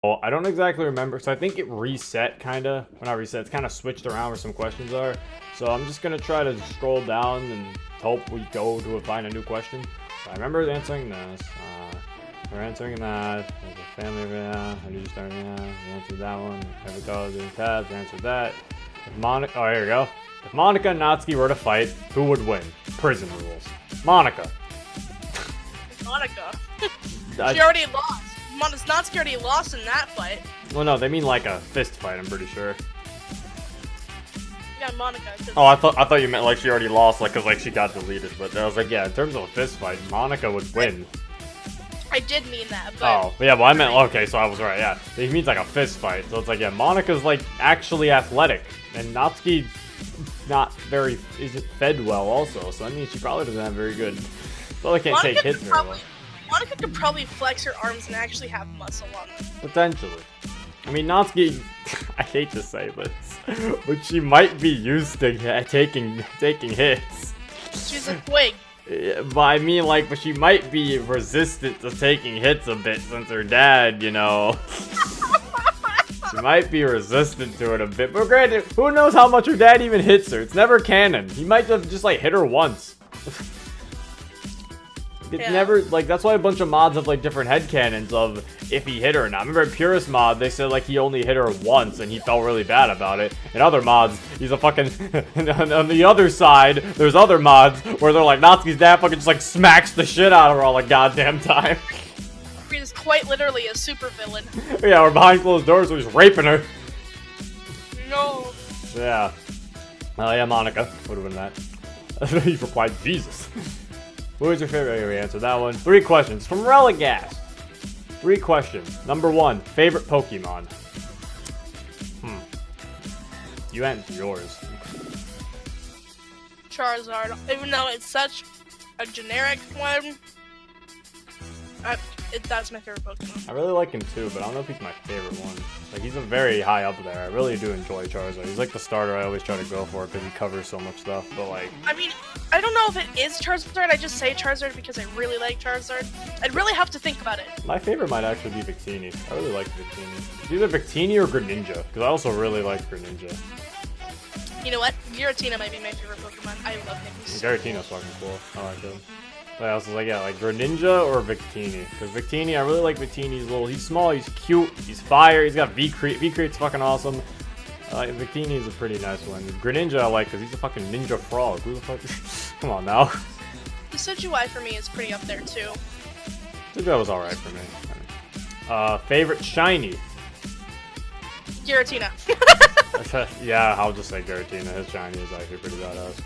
Well, I don't exactly remember, so I think it reset kinda. Well, not reset, it's kind of switched around where some questions are. So I'm just gonna try to scroll down and hope we go to find a new question. So I remember answering this. We're answering that. There's a family of I do start we answered that one. There we go, doing tabs, we answered that. If Monica, oh, here we go. If Monica and Natsuki were to fight, who would win? Prison rules. Monica. Monica. She already lost. Natsuki already lost in that fight. Well, no, they mean like a fist fight, I'm pretty sure. Yeah, Monica. Oh, I thought you meant like she already lost, like, cause like she got deleted. But I was like, yeah, in terms of a fist fight, Monica would win. I did mean that, but... Oh, yeah, well, I meant, okay, so I was right, yeah. He means like a fist fight. So it's like, yeah, Monica's like actually athletic. And Natsuki isn't fed well also. So that means she probably doesn't have very good. So they can't take hits very well. Monica could probably flex her arms and actually have muscle on them. Potentially. I mean, Natsuki, I hate to say this, but she might be used to taking hits. She's a twig. But I mean, like, but she might be resistant to taking hits a bit since her dad, you know. She might be resistant to it a bit. But granted, who knows how much her dad even hits her? It's never canon. He might have just, like, hit her once. It's never, like, that's why a bunch of mods have, like, different headcanons of if he hit her or not. Remember in Purist mod, they said, like, he only hit her once and he felt really bad about it. In other mods, he's a fucking, on the other side, there's other mods where they're like, Natsuki's dad fucking just, like, smacks the shit out of her all the goddamn time. He's quite literally a supervillain. Yeah, we're behind closed doors, we're just raping her. No. Yeah. Oh, yeah, Monica would have been that. He replied, Jesus. What was your favorite? Okay, we answered that one. 3 questions from Religas. 3 questions. Number 1, favorite Pokemon. You answered yours. Charizard. Even though it's such a generic one, that's my favorite Pokemon. I really like him too, but I don't know if he's my favorite one. Like, he's a very high up there. I really do enjoy Charizard. He's like the starter I always try to go for because he covers so much stuff, but like... I mean, I don't know if it is Charizard. I just say Charizard because I really like Charizard. I'd really have to think about it. My favorite might actually be Victini. I really like Victini. It's either Victini or Greninja, because I also really like Greninja. You know what? Giratina might be my favorite Pokemon. I love him. Giratina's fucking cool. I like him. But I was like, yeah, like Greninja or Victini. Because Victini, I really like Victini's he's small, he's cute, he's fire, he's got V-Create. V-Create's fucking awesome. Victini is a pretty nice one. Greninja I like because he's a fucking ninja frog. Who the fuck? Come on now. The Sojuai for me is pretty up there too. Sojuai was alright for me. Favorite shiny? Giratina. Yeah, I'll just say Giratina. His shiny is actually pretty badass.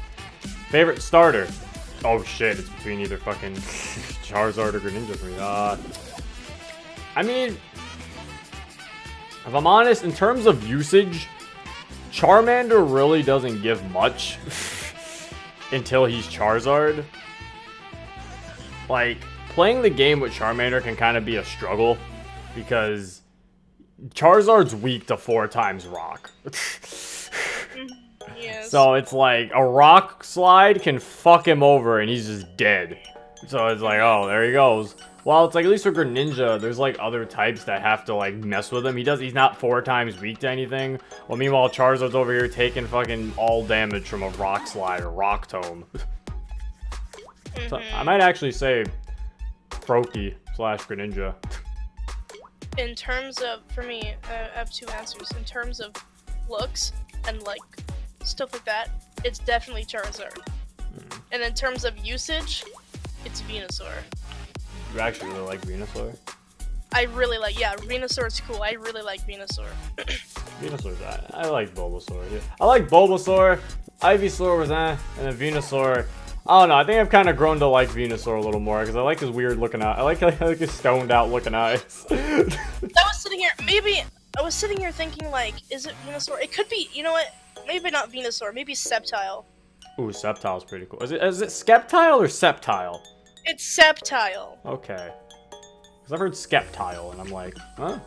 Favorite starter? Oh shit, it's between either fucking Charizard or Greninja for me. I mean, if I'm honest, in terms of usage, Charmander really doesn't give much until he's Charizard. Like, playing the game with Charmander can kind of be a struggle because Charizard's weak to 4 times rock. Yes. So it's like a rock slide can fuck him over and he's just dead. So it's like, oh, there he goes. Well, it's like at least for Greninja, there's like other types that have to like mess with him. He's not 4 times weak to anything. Well, meanwhile, Charizard's over here taking fucking all damage from a rock slide or rock tome. So I might actually say Froakie / Greninja. In terms of, for me, I have 2 answers. In terms of looks and like stuff like that, it's definitely Charizard. And in terms of usage, it's Venusaur. You actually really like Venusaur? I really like, yeah, Venusaur's cool. I really like Venusaur. Venusaur's I like Bulbasaur. Yeah. I like Bulbasaur. Ivysaur was and then Venusaur. I don't know. I think I've kind of grown to like Venusaur a little more because I like his weird looking eyes. I like his stoned out looking eyes. I was sitting here thinking like, is it Venusaur? It could be. You know what? Maybe not Venusaur. Maybe Sceptile. Ooh, Sceptile's pretty cool. Is it Skeptile or Sceptile? It's Sceptile. Okay. Because I've heard Skeptile, and I'm like, huh?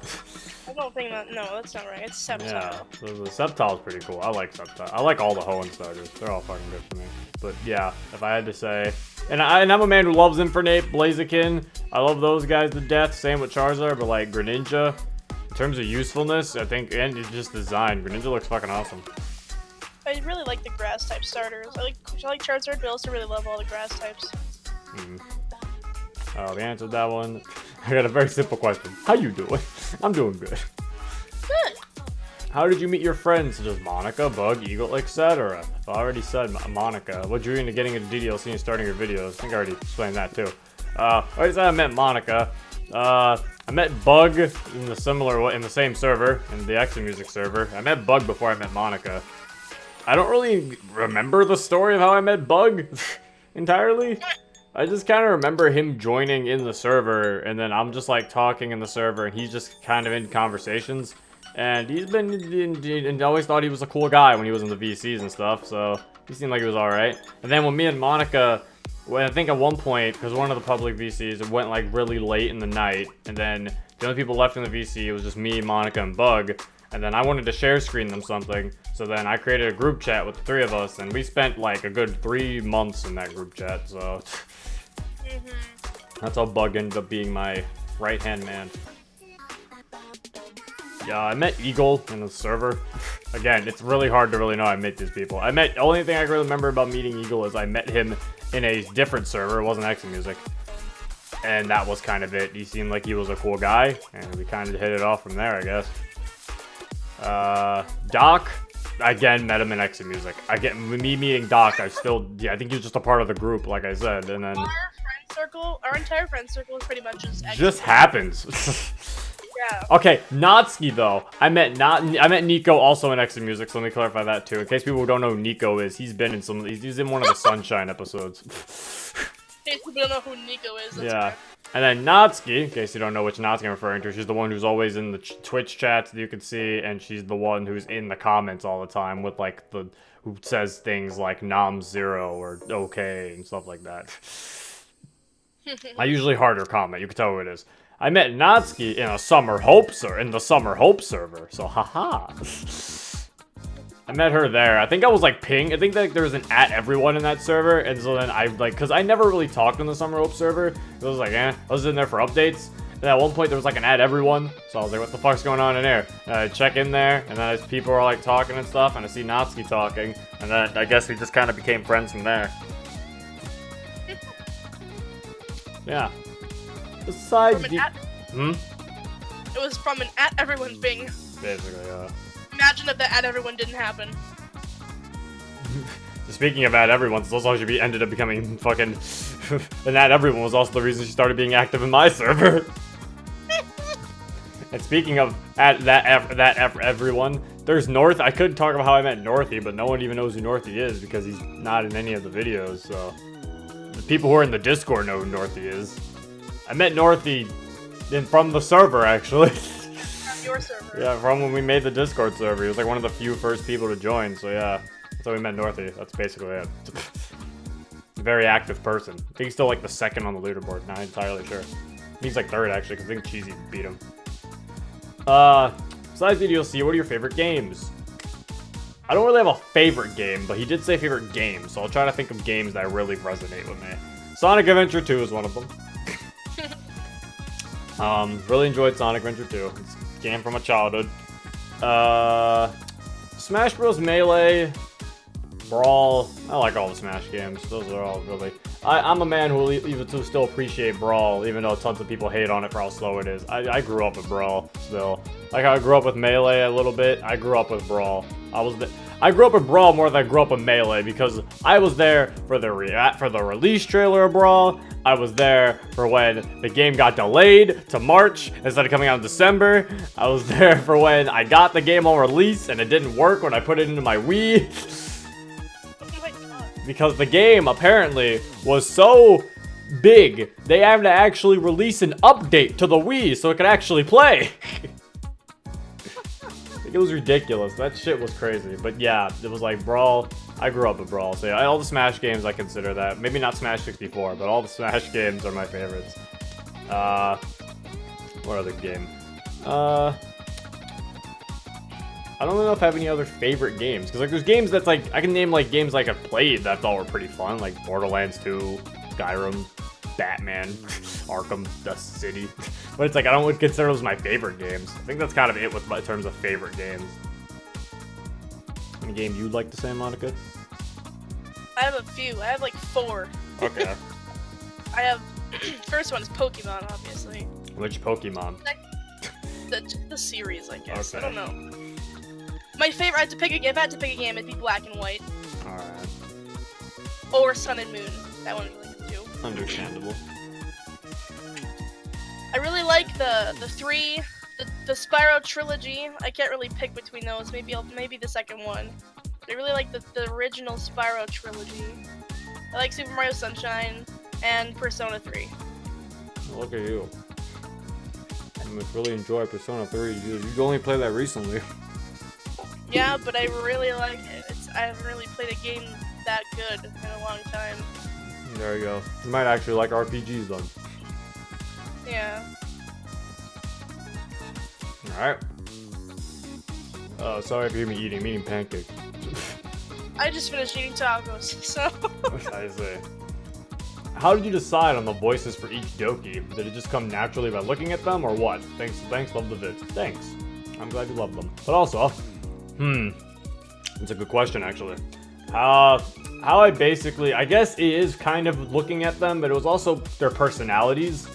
I don't think that. No, that's not right. It's Sceptile. Yeah, so the Sceptile's pretty cool. I like Sceptile. I like all the Hoenn starters. They're all fucking good for me. But yeah, if I had to say, and I'm a man who loves Infernape, Blaziken. I love those guys to death. Same with Charizard, but like Greninja. In terms of usefulness, I think, and it's just design, Greninja looks fucking awesome. I really like the grass type starters. I like Charizard, but I also really love all the grass types. Oh, we answered that one. I got a very simple question. How you doing? I'm doing good. Good. How did you meet your friends, such as Monica, Bug, Eagle, etc.? I already said Monica. What drew you into getting into DDLC and starting your videos? I think I already explained that too. I already said I met Monica. I met Bug in the same server, in the Exit Music server. I met Bug before I met Monica. I don't really remember the story of how I met Bug entirely. I just kind of remember him joining in the server, and then I'm just like talking in the server, and he's just kind of in conversations. And he's been, and I always thought he was a cool guy when he was in the VCs and stuff, so he seemed like he was alright. And then when me and Monica, I think at one point, because one of the public VCs, it went like really late in the night, and then the only people left in the VC, it was just me, Monica, and Bug. And then I wanted to share screen them something, so then I created a group chat with the three of us, and we spent like a good 3 months in that group chat, so that's how Bug ended up being my right-hand man. Yeah, I met Eagle in the server. Again, it's really hard to really know how I met these people. The only thing I can really remember about meeting Eagle is I met him in a different server, it wasn't Exit Music. And that was kind of it. He seemed like he was a cool guy, and we kind of hit it off from there, I guess. Doc, again, met him in Exit Music. Me meeting Doc, I think he was just a part of the group, like I said, and then... Our entire friend circle is pretty much just Exit Just happens. Yeah. Okay, Natsuki though. I met Nico also in Exit Music, so let me clarify that too. In case people don't know who Nico is, he's been in he's in one of the Sunshine episodes. In case people don't know who Nico is, that's yeah. right. And then Natsuki, in case you don't know which Natsuki I'm referring to, she's the one who's always in the Twitch chats that you can see, and she's the one who's in the comments all the time with like who says things like Nam0 or okay and stuff like that. I usually harder comment, you can tell who it is. I met Natsuki in the Summer Hope server, so haha. I met her there. I think I was like ping. I think that there was an @everyone in that server, and so then I cause I never really talked in the Summer Hope server. It was like, I was in there for updates. And at one point there was like an @everyone, so I was like, what the fuck's going on in there? And I check in there, and then as people are like talking and stuff, and I see Natsuki talking, and then I guess we just kind of became friends from there. Yeah. Besides It was from an @everyone thing. Basically, yeah. Imagine if the @everyone didn't happen. Speaking of @everyone, this also ended up becoming fucking... and @everyone was also the reason she started being active in my server. And speaking of everyone, there's North. I could talk about how I met Northy, but no one even knows who Northy is because he's not in any of the videos, so... The people who are in the Discord know who Northy is. I met Northy from the server, actually. From your server. Yeah, from when we made the Discord server. He was like one of the first people to join, so yeah. That's how we met Northy. That's basically it. Very active person. I think he's still like the second on the leaderboard. Not entirely sure. He's like third, actually, because I think Cheesy beat him. Besides DDLC, what are your favorite games? I don't really have a favorite game, but he did say favorite game, so I'll try to think of games that really resonate with me. Sonic Adventure 2 is one of them. Really enjoyed Sonic Adventure 2. It's a game from my childhood. Smash Bros. Melee, Brawl. I like all the Smash games. Those are all really... I'm a man who will even still appreciate Brawl, even though tons of people hate on it for how slow it is. I grew up with Brawl, still. Like how I grew up with Melee a little bit, I grew up with Brawl. I grew up with Brawl more than I grew up with Melee because I was there for the release trailer of Brawl. I was there for when the game got delayed to March instead of coming out in December. I was there for when I got the game on release and it didn't work when I put it into my Wii. Because the game apparently was so big, they had to actually release an update to the Wii so it could actually play. It was ridiculous. That shit was crazy. But yeah, it was like Brawl. I grew up with Brawl. So yeah, all the Smash games, I consider that. Maybe not Smash 64, but all the Smash games are my favorites. What other game? I don't know if I have any other favorite games. Because like there's games that's like, I can name like games like I've played that I thought were pretty fun. Like Borderlands 2, Skyrim, Batman. Arkham, Dust City. But it's like, I don't would consider those my favorite games. I think that's kind of it with my terms of favorite games. Any game you'd like to say, Monica? I have a few. I have like 4. Okay. I have first one is Pokemon, obviously. Which Pokemon? The series, I guess. Okay. I don't know. My favorite. I had to pick a game. If I had to pick a game, it'd be Black and White. All right. Or Sun and Moon. That one really good too. Understandable. I really like the Spyro trilogy. I can't really pick between those. Maybe the second one. I really like the original Spyro trilogy. I like Super Mario Sunshine and Persona 3. Look at you. You must really enjoy Persona 3. You only played that recently. Yeah, but I really like it. I haven't really played a game that good in a long time. There you go. You might actually like RPGs then. Yeah. Alright. Sorry if you hear me eating. I'm eating pancakes. I just finished eating tacos, so... I see. How did you decide on the voices for each Doki? Did it just come naturally by looking at them, or what? Thanks, love the vids. Thanks. I'm glad you love them. But also, it's a good question, actually. How I basically, I guess it is kind of looking at them, but it was also their personalities.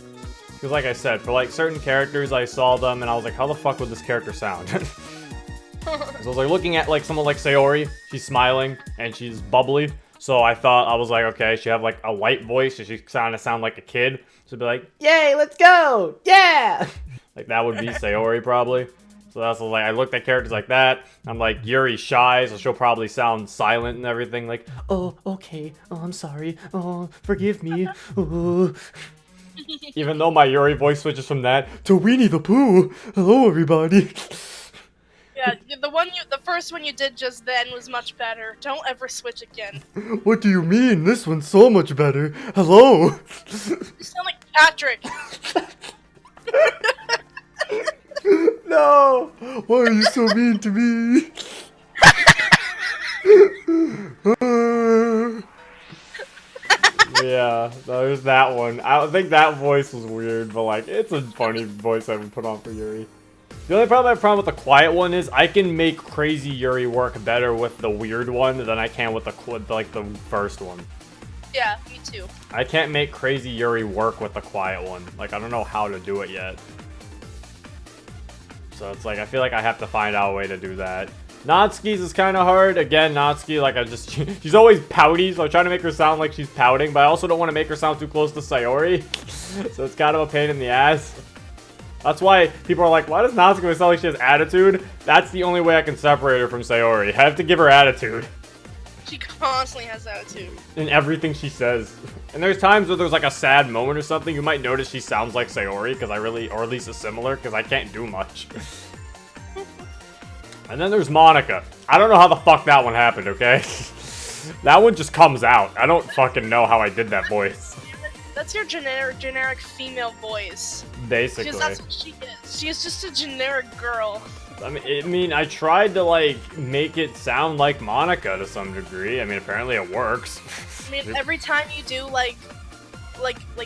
Because like I said, for like certain characters, I saw them and I was like, how the fuck would this character sound? So I was like looking at like someone like Sayori, she's smiling and she's bubbly. So I was like, okay, she have like a light voice, so she kind of sound like a kid. So be like, yay, let's go, yeah! Like that would be Sayori probably. So that's like, I looked at characters like that. I'm like, Yuri's shy, so she'll probably sound silent and everything. Like, oh, okay, oh, I'm sorry, oh, forgive me, oh. Even though my Yuri voice switches from that to Winnie the Pooh. Hello, everybody. Yeah, the first one you did just then was much better. Don't ever switch again. What do you mean? This one's so much better. Hello. You sound like Patrick. No. Why are you so mean to me? Yeah, there's that one. I think that voice was weird, but like, it's a funny voice I would put on for Yuri. The only problem I have problem with the quiet one is I can make crazy Yuri work better with the weird one than I can with the first one. Yeah, me too. I can't make crazy Yuri work with the quiet one. Like, I don't know how to do it yet. So it's like, I feel like I have to find out a way to do that. Natsuki's is kind of hard. Again, Natsuki, like she's always pouty, so I'm trying to make her sound like she's pouting, but I also don't want to make her sound too close to Sayori. So it's kind of a pain in the ass. That's why people are like, why does Natsuki sound like she has attitude? That's the only way I can separate her from Sayori. I have to give her attitude. She constantly has attitude. In everything she says. And there's times where there's like a sad moment or something, you might notice she sounds like Sayori, because or at least is similar, because I can't do much. And then there's Monica. I don't know how the fuck that one happened, okay? That one just comes out. I don't fucking know how I did that voice. That's your generic female voice. Basically. Because that's what she is. She is just a generic girl. I mean, I tried to, like, make it sound like Monica to some degree. I mean, apparently it works. I mean, every time you do, like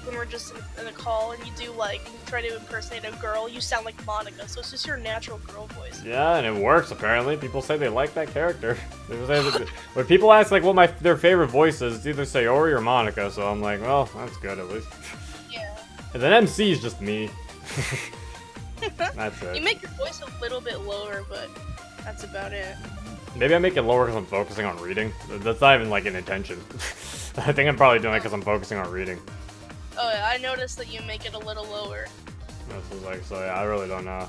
when we're just in a call and you do, like, you try to impersonate a girl, you sound like Monica. So it's just your natural girl voice. Yeah, and it works, apparently. People say they like that character. When people ask, like, what their favorite voice is, it's either Sayori or Monica. So I'm like, well, that's good, at least. Yeah. And then MC is just me. That's it. You make your voice a little bit lower, but that's about it. Maybe I make it lower because I'm focusing on reading. That's not even like an intention. I think I'm probably doing it because I'm focusing on reading. Oh yeah, I noticed that you make it a little lower. This is like, so yeah, I really don't know.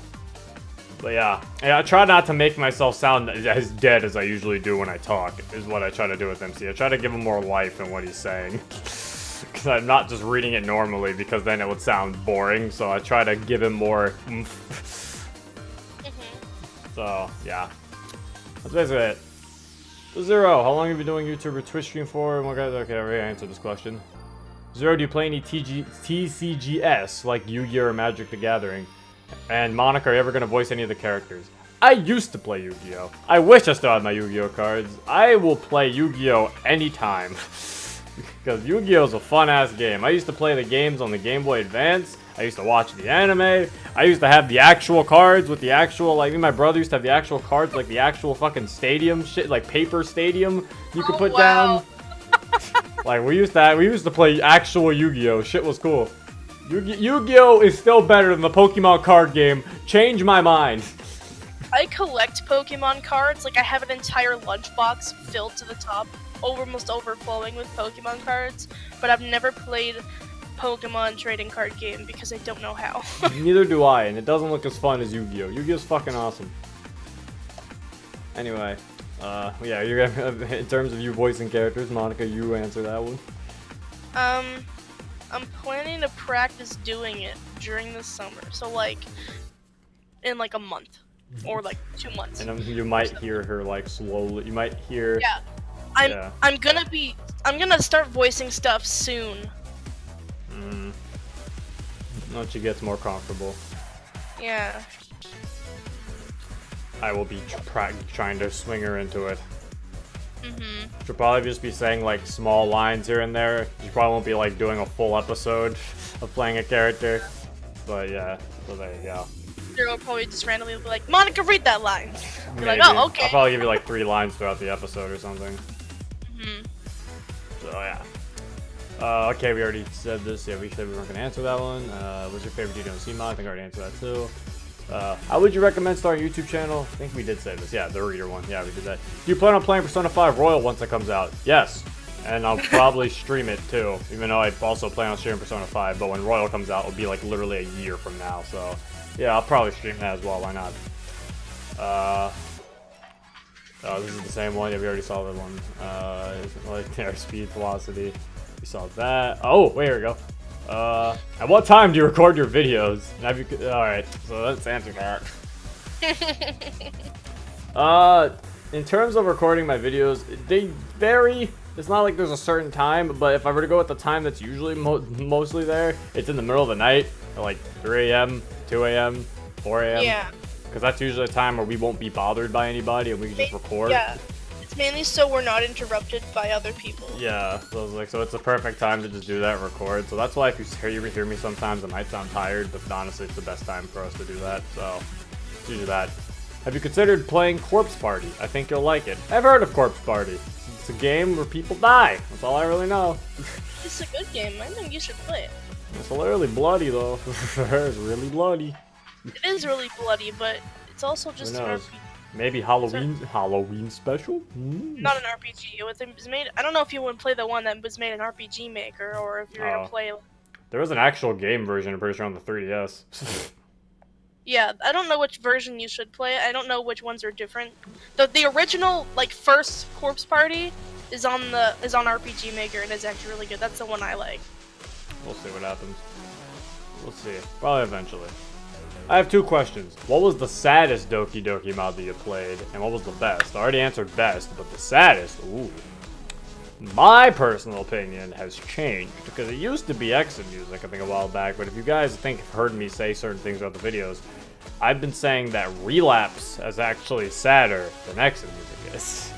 But yeah, I try not to make myself sound as dead as I usually do when I talk, is what I try to do with MC. I try to give him more life in what he's saying. Because I'm not just reading it normally, because then it would sound boring, so I try to give him more oomph. So, yeah. That's basically it. So Zero, how long have you been doing YouTube or Twitch stream for? And what guys? Okay, I already answered this question. Zero, do you play any TCGS, like Yu-Gi-Oh! Or Magic the Gathering? And Monica, are you ever going to voice any of the characters? I used to play Yu-Gi-Oh! I wish I still had my Yu-Gi-Oh! Cards. I will play Yu-Gi-Oh! Anytime. Because Yu-Gi-Oh is a fun-ass game. I used to play the games on the Game Boy Advance. I used to watch the anime. I used to have the actual cards with the actual, like, me and my brother used to have the actual cards, like the actual fucking stadium shit, like paper stadium you could put down. Like, we used to play actual Yu-Gi-Oh. Shit was cool. Yu-Gi-Oh is still better than the Pokemon card game. Change my mind. I collect Pokemon cards. Like, I have an entire lunchbox filled to the top, almost overflowing with Pokemon cards. But I've never played Pokemon trading card game because I don't know how. Neither do I, and it doesn't look as fun as Yu-Gi-Oh. Yu-Gi-Oh's fucking awesome. Anyway, yeah, you're gonna, in terms of you voicing characters, Monica, you answer that one. I'm planning to practice doing it during the summer. So, like, in like a month. Or like 2 months. And you might hear her like slowly. You might hear. Yeah, I'm gonna start voicing stuff soon. Once she gets more comfortable. Yeah. I will be trying to swing her into it. She'll probably just be saying like small lines here and there. You probably won't be like doing a full episode of playing a character. But yeah, so there you go. Will probably just randomly be like, Monica, read that line. You're like, Maybe. oh, okay. I'll probably give you like 3 lines throughout the episode or something. So yeah. Okay, we already said this. Yeah, we said we weren't gonna answer that one. What's your favorite DDoC mod? I think I already answered that too. How would you recommend starting a YouTube channel? I think we did say this. Yeah, the reader one. Yeah, we did that. Do you plan on playing Persona 5 Royal once it comes out? Yes. And I'll probably stream it too, even though I also plan on streaming Persona 5. But when Royal comes out, it'll be like literally a year from now. So yeah, I'll probably stream that as well. Why not? Oh, this is the same one. Yeah, we already saw that one. Like their speed, velocity. We saw that. Oh, wait, here we go. At what time do you record your videos? All right, so let's answer that. In terms of recording my videos, they vary. It's not like there's a certain time, but if I were to go at the time that's usually mostly there, it's in the middle of the night, at like 3 a.m., 2 a.m., 4 a.m. Yeah. Because that's usually a time where we won't be bothered by anybody and we can just record. Yeah. It's mainly so we're not interrupted by other people. Yeah, so it's like, so it's a perfect time to just do that and record. So that's why if you hear me sometimes, it might sound tired, but honestly, it's the best time for us to do that. So let's do that. Have you considered playing Corpse Party? I think you'll like it. I've heard of Corpse Party. It's a game where people die. That's all I really know. It's a good game. I think you should play it. It's literally bloody though. It's really bloody. It is really bloody, but it's also just an RPG. Maybe Halloween special? Not an RPG. It was made. I don't know if you would play the one that was made an RPG Maker, or if you're gonna play. There was an actual game version. I'm pretty sure on the 3DS. Yeah, I don't know which version you should play. I don't know which ones are different. The original like first Corpse Party is on RPG Maker and is actually really good. That's the one I like. We'll see what happens. We'll see. Probably eventually. I have 2 questions. What was the saddest Doki Doki mod that you played, and what was the best? I already answered best, but the saddest, ooh. My personal opinion has changed, because it used to be exit music, I think, a while back, but if you guys have heard me say certain things about the videos, I've been saying that Relapse is actually sadder than exit music is.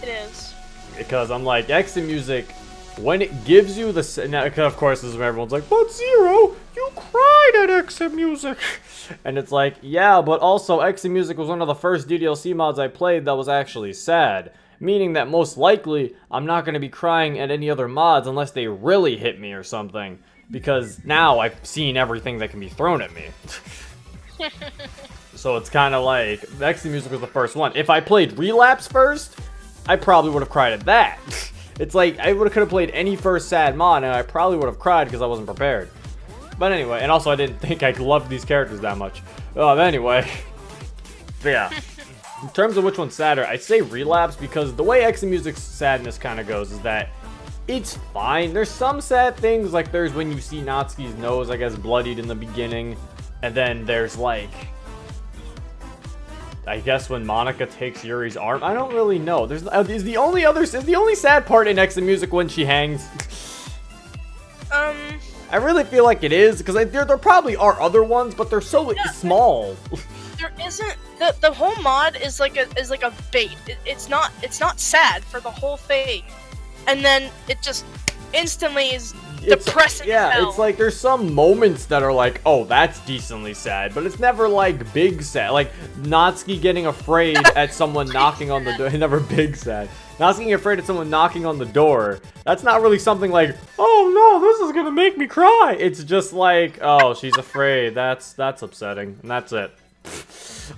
It is. Because I'm like, exit music, when it gives you the... Now, of course, this is where everyone's like, but Zero, you cried at exit music. And it's like, yeah, but also exit music was one of the first DDLC mods I played that was actually sad. Meaning that most likely, I'm not going to be crying at any other mods unless they really hit me or something. Because now I've seen everything that can be thrown at me. So it's kind of like, exit music was the first one. If I played Relapse first, I probably would have cried at that. It's like, I could have played any first sad mod, and I probably would have cried because I wasn't prepared. But anyway, and also I didn't think I loved these characters that much. But anyway. But yeah. In terms of which one's sadder, I'd say Relapse, because the way exit music's sadness kind of goes is that it's fine. There's some sad things, like there's when you see Natsuki's nose, I guess, bloodied in the beginning. And then there's like... I guess when Monica takes Yuri's arm, I don't really know. Is the only sad part in exit music when she hangs? I really feel like it is, because there probably are other ones, but they're so small. There isn't. The whole mod is like a bait. It's not sad for the whole thing, and then it just instantly is depressing as hell. It's like there's some moments that are like, oh, that's decently sad, but it's never like big sad. Like Natsuki getting afraid at someone knocking on the door. Never big sad. Natsuki getting afraid at someone knocking on the door. That's not really something like, oh no, this is gonna make me cry. It's just like, oh, she's afraid. That's upsetting, and that's it.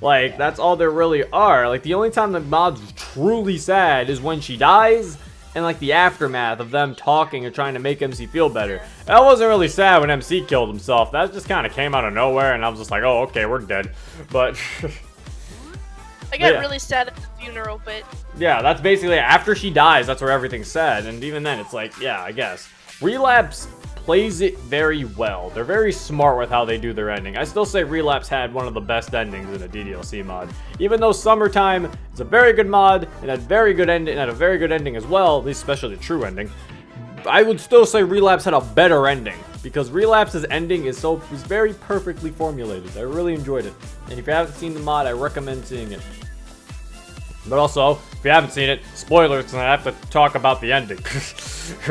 Like, that's all there really are. Like, the only time the mod's truly sad is when she dies, and like the aftermath of them talking and trying to make MC feel better. That wasn't really sad when MC killed himself. That just kind of came out of nowhere, and I was just like, oh, okay, we're dead. But I got really sad at the funeral, but yeah, that's basically after she dies. That's where everything's sad, and even then, it's like, yeah, I guess Relapse plays it very well. They're very smart with how they do their ending. I still say Relapse had one of the best endings in a DDLC mod. Even though Summertime is a very good mod and had very good ending, and had a very good ending as well, at least especially the true ending, I would still say Relapse had a better ending because Relapse's ending is very perfectly formulated. I really enjoyed it, and if you haven't seen the mod, I recommend seeing it. But also, if you haven't seen it, spoilers, because I have to talk about the ending,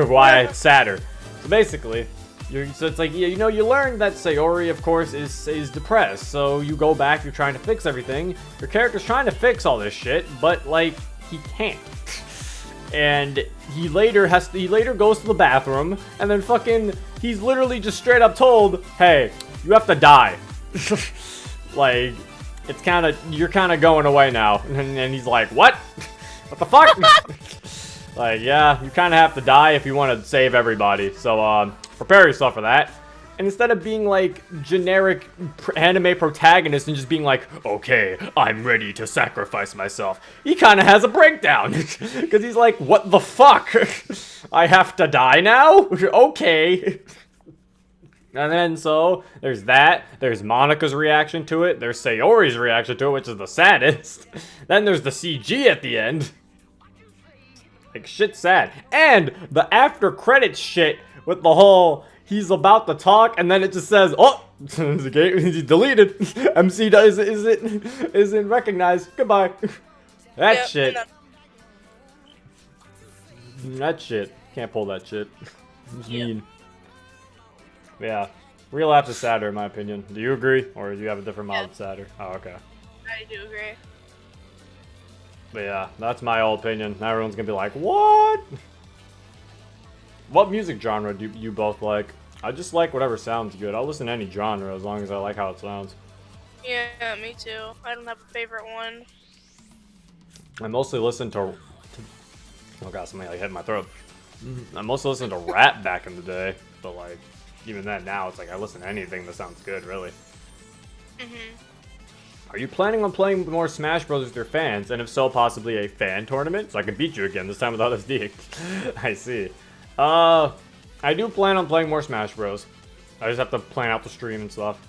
why it's sadder. So basically, it's like, you know, you learn that Sayori, of course, is depressed. So you go back, you're trying to fix everything. Your character's trying to fix all this shit, but like he can't. And he later goes to the bathroom, and then he's literally just straight up told, "Hey, you have to die." Like, you're kind of going away now, and he's like, "What? What the fuck?" Like, yeah, you kind of have to die if you want to save everybody. So, prepare yourself for that. And instead of being, like, generic anime protagonist and just being like, okay, I'm ready to sacrifice myself, he kind of has a breakdown. Because he's like, what the fuck? I have to die now? Okay. And then, so, there's that. There's Monika's reaction to it. There's Sayori's reaction to it, which is the saddest. Then there's the CG at the end. Like, shit's sad. And the after credits shit with the whole, he's about to talk, and then it just says, oh, he's deleted. MC isn't recognized. Goodbye. That shit. That shit. Can't pull that shit. It's mean. Yeah. Relapse is sadder, in my opinion. Do you agree? Or do you have a different mod that's sadder? Oh, okay. I do agree. But yeah, that's my old opinion. Now everyone's gonna be like, what? What music genre do you both like? I just like whatever sounds good. I'll listen to any genre as long as I like how it sounds. Yeah, me too. I don't have a favorite one. I mostly listen to oh god, something like hit my throat. I mostly listened to rap back in the day, but like even then now it's like I listen to anything that sounds good, really. Are you planning on playing more Smash Bros. With your fans? And if so, possibly a fan tournament? So I can beat you again, this time without SD. I see. I do plan on playing more Smash Bros. I just have to plan out the stream and stuff.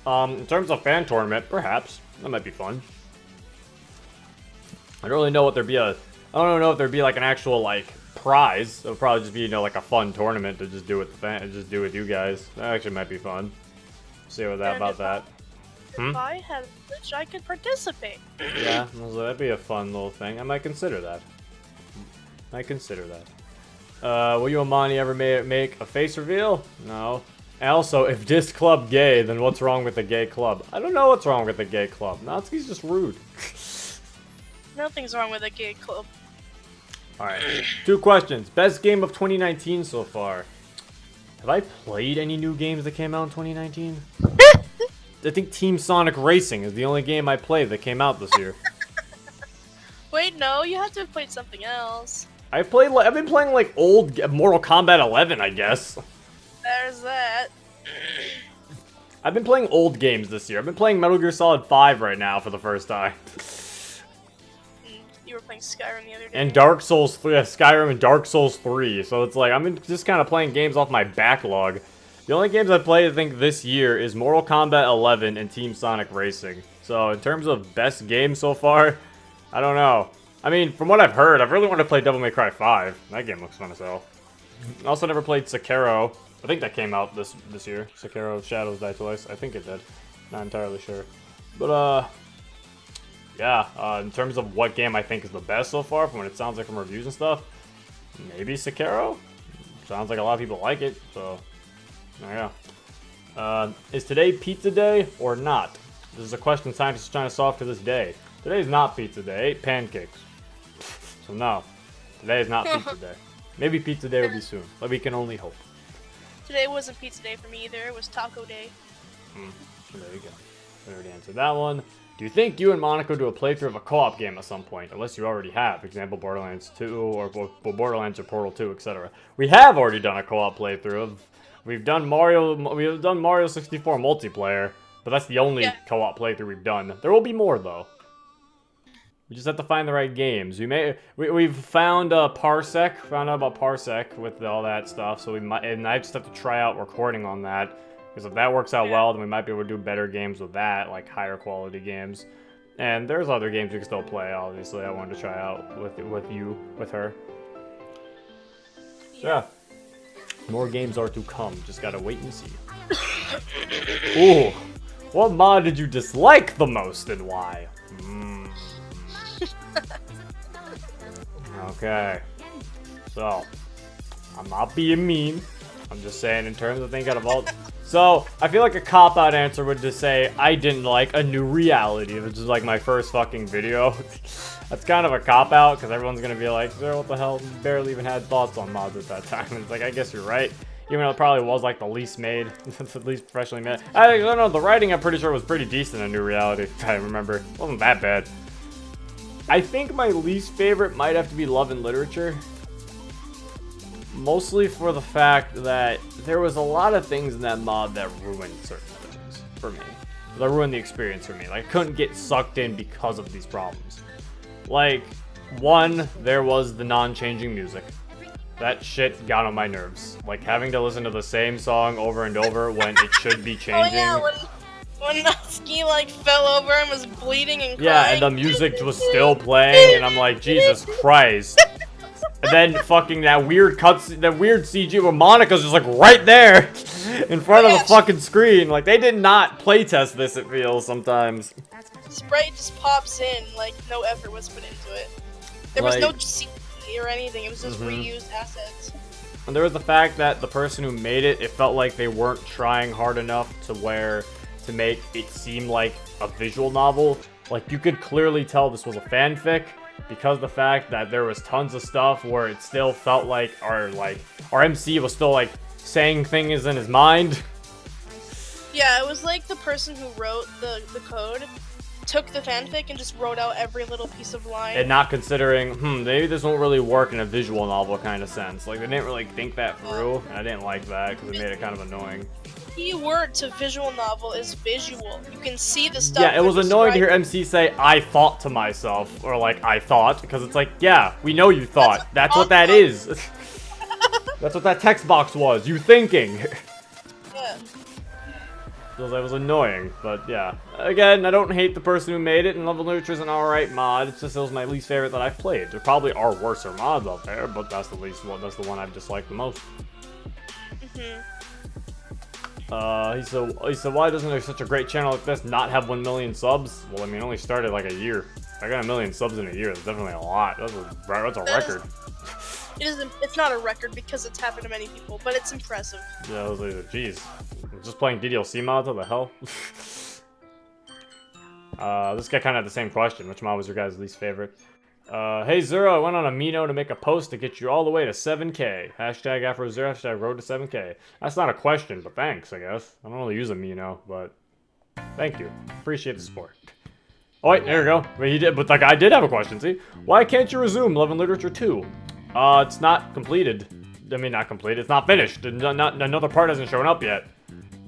In terms of fan tournament, perhaps. That might be fun. I don't really know what there'd be I don't know if there'd be like an actual like prize. It'll probably just be, you know, like a fun tournament to just do with just do with you guys. That actually might be fun. See what about that. If I had Twitch, I could participate. Yeah, so that'd be a fun little thing. I might consider that. Will you and Monty ever make a face reveal? No. And also, if this club gay, then what's wrong with the gay club? I don't know what's wrong with the gay club. Natsuki's just rude. Nothing's wrong with a gay club. Alright, 2 questions. Best game of 2019 so far. Have I played any new games that came out in 2019? I think Team Sonic Racing is the only game I played that came out this year. Wait, no, you have to have played something else. I've been playing like old Mortal Kombat 11, I guess. There's that. I've been playing old games this year. I've been playing Metal Gear Solid 5 right now for the first time. You were playing Skyrim the other day. And Dark Souls 3, Skyrim and Dark Souls 3. So it's like, I'm just kind of playing games off my backlog. The only games I played, I think, this year is Mortal Kombat 11 and Team Sonic Racing. So in terms of best games so far, I don't know. I mean, from what I've heard, I really want to play Devil May Cry 5. That game looks fun as hell. I also never played Sekiro. I think that came out this year. Sekiro Shadows Die Twice. I think it did. Not entirely sure. But, yeah, in terms of what game I think is the best so far, from what it sounds like from reviews and stuff, Maybe Sekiro? Sounds like a lot of people like it, so there you go. Is today pizza day or not? This is a question scientists are trying to solve to this day. Today's not pizza day. I ate pancakes. So no, today is not pizza day. Maybe pizza day will be soon, but we can only hope. Today wasn't pizza day for me either. It was taco day. There you go. We already answered that one. Do you think you and Monaco do a playthrough of a co-op game at some point? Unless you already have. For example, Borderlands 2 or Borderlands or Portal 2, etc. We have already done a co-op playthrough. We've done Mario 64 multiplayer, but that's the only co-op playthrough we've done. There will be more though. We just have to find the right games. We've found Parsec, found out about Parsec with all that stuff. So I just have to try out recording on that. Because if that works out well, then we might be able to do better games with that, like higher quality games. And there's other games we can still play, obviously. I wanted to try out with her. So, yeah. More games are to come. Just gotta wait and see. Ooh. What mod did you dislike the most and why? Okay. So, I'm not being mean. I'm just saying in terms of thinking out of all... So, I feel like a cop-out answer would just say, I didn't like A New Reality, which is like my first fucking video. That's kind of a cop-out, because everyone's going to be like, Zero, what the hell? You barely even had thoughts on mods at that time. And it's like, I guess you're right. Even though it probably was like the least made, the least professionally made. I don't know, the writing I'm pretty sure was pretty decent in New Reality. I remember. It wasn't that bad. I think my least favorite might have to be Love and Literature. Mostly for the fact that there was a lot of things in that mod that ruined certain things for me. That ruined the experience for me. Like, I couldn't get sucked in because of these problems. Like, one, there was the non-changing music. That shit got on my nerves. Like, having to listen to the same song over and over when it should be changing. Oh yeah, when Natsuki like fell over and was bleeding and crying. Yeah, and the music was still playing, and I'm like, Jesus Christ. And then fucking that weird CG where Monica's just like right there in front of the fucking screen. Like, they did not playtest this, it feels sometimes. Sprite just pops in, like no effort was put into it. There was no CG or anything, it was just reused assets. And there was the fact that the person who made it, it felt like they weren't trying hard enough to make it seem like a visual novel. Like, you could clearly tell this was a fanfic. Because the fact that there was tons of stuff where it still felt like our MC was still like saying things in his mind. Yeah, it was like the person who wrote the code took the fanfic and just wrote out every little piece of line. And not considering, maybe this won't really work in a visual novel kind of sense. Like, they didn't really think that through, and I didn't like that because it made it kind of annoying. Key word to visual novel is visual. You can see the stuff. Yeah, it was annoying to hear MC say, I thought to myself, or like, I thought, because it's like, yeah, we know you thought. That's what that is. That's what that text box was, you thinking. Yeah. So that was annoying, but yeah. Again, I don't hate the person who made it, and Love and Literature is an alright mod. It's just it was my least favorite that I've played. There probably are worser mods out there, but that's the least one. That's the one I've disliked the most. He said, why doesn't such a great channel like this not have 1 million subs? Well, I mean, it only started like a year. I got 1 million subs in a year. That's definitely a lot. That's a record. It's not a record because it's happened to many people, but it's impressive. Yeah, I was like, geez. Just playing DDLC mods, what the hell? This guy kind of had the same question. Which mod was your guys' least favorite? Hey Zero, I went on Amino to make a post to get you all the way to 7K. Hashtag AfroZero, hashtag road to 7K. That's not a question, but thanks, I guess. I don't really use Amino, but thank you. Appreciate the support. Oh wait, there we go. But he did, but the guy did have a question, see? Why can't you resume Love and Literature 2? It's not completed. I mean, not completed, it's not finished. Another part hasn't shown up yet.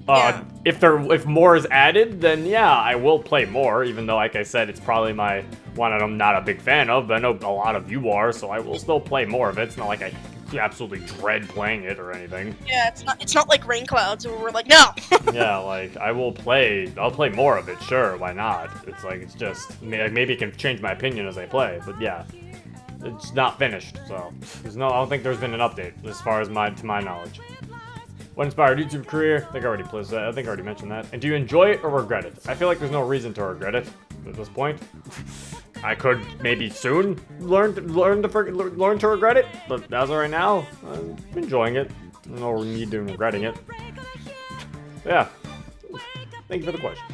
If more is added, then yeah, I will play more, even though, like I said, it's probably my one I'm not a big fan of, but I know a lot of you are, so I will still play more of it. It's not like I absolutely dread playing it or anything. Yeah, it's not like Rain Clouds where we're like, no! Yeah, like, I'll play more of it, sure, why not? It's like, it's just, maybe it can change my opinion as I play, but yeah. It's not finished, so I don't think there's been an update as far as to my knowledge. What inspired YouTube career? I think I already mentioned that. And do you enjoy it or regret it? I feel like there's no reason to regret it at this point. I could maybe soon learn to regret it, but as of right now, I'm enjoying it. No need to regretting it. Yeah. Thank you for the question.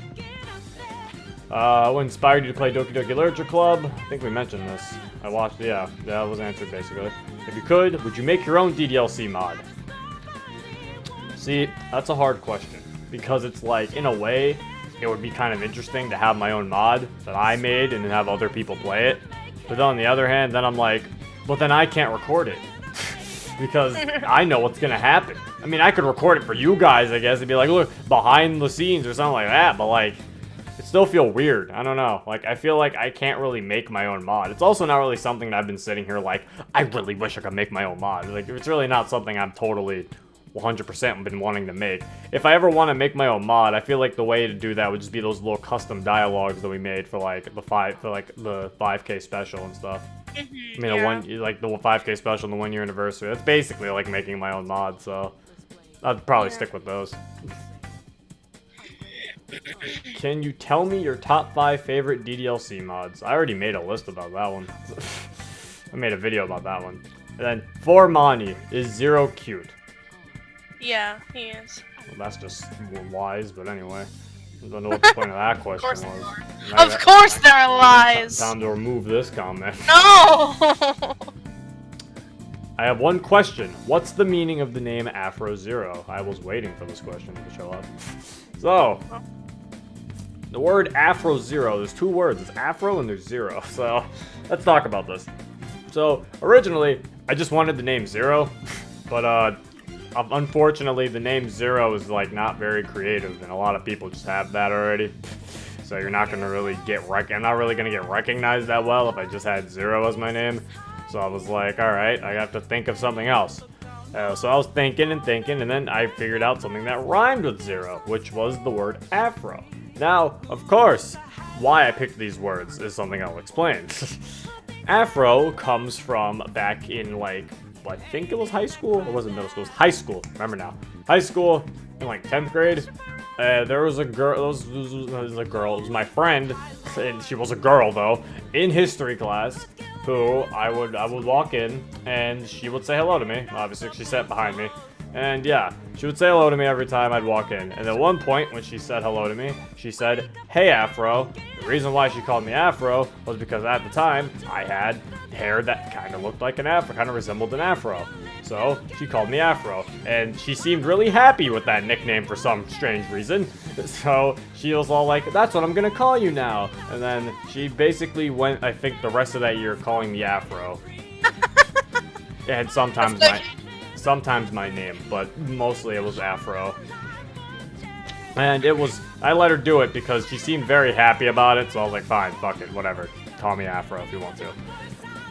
What inspired you to play Doki Doki Literature Club? I think we mentioned this. I watched, yeah, that was answered basically. If you could, would you make your own DDLC mod? See, that's a hard question. Because it's like, in a way, it would be kind of interesting to have my own mod that I made and then have other people play it. But on the other hand, then I'm like, but then I can't record it. Because I know what's gonna happen. I mean, I could record it for you guys, I guess, and be like, look, behind the scenes or something like that, but like, it still feel weird. I don't know. Like, I feel like I can't really make my own mod. It's also not really something that I've been sitting here like, I really wish I could make my own mod. Like, it's really not something I'm totally 100% been wanting to make. If I ever want to make my own mod, I feel like the way to do that would just be those little custom dialogues that we made for like the 5K special and stuff. I mean, like the 5K special and the 1 year anniversary. That's basically like making my own mod, so I'd probably stick with those. Can you tell me your top 5 favorite DDLC mods? I already made a list about that one. I made a video about that one. And then, for Mani, is Zero cute? Yeah, he is. Well, that's just lies, but anyway. I don't know what the point of that question was. Of course there are lies! Time to remove this comment. No! I have one question. What's the meaning of the name Afro Zero? I was waiting for this question to show up. So, the word Afro Zero, there's 2 words. It's Afro and there's Zero. So, let's talk about this. So, originally, I just wanted the name Zero, but unfortunately, the name Zero is like not very creative, and a lot of people just have that already. So you're not gonna really I'm not really gonna get recognized that well if I just had Zero as my name. So I was like, all right, I have to think of something else. So I was thinking, and then I figured out something that rhymed with Zero, which was the word Afro. Now, of course, why I picked these words is something I'll explain. Afro comes from back in like, I think it was high school, or was it middle school? It was high school, remember now. High school, in like 10th grade, there was a girl, it was my friend, and she was a girl though, in history class, who I would walk in, and she would say hello to me, obviously she sat behind me, and yeah, she would say hello to me every time I'd walk in, and at one point, when she said hello to me, she said, "Hey Afro." The reason why she called me Afro was because at the time, I had hair that kind of looked like an afro, kind of resembled an afro. So she called me Afro, and she seemed really happy with that nickname for some strange reason. So she was all like, "That's what I'm gonna call you now." And then she basically went, I think, the rest of that year calling me Afro. And sometimes my name, but mostly it was Afro. And I let her do it because she seemed very happy about it, so I was like, fine, fuck it, whatever. Call me Afro if you want to.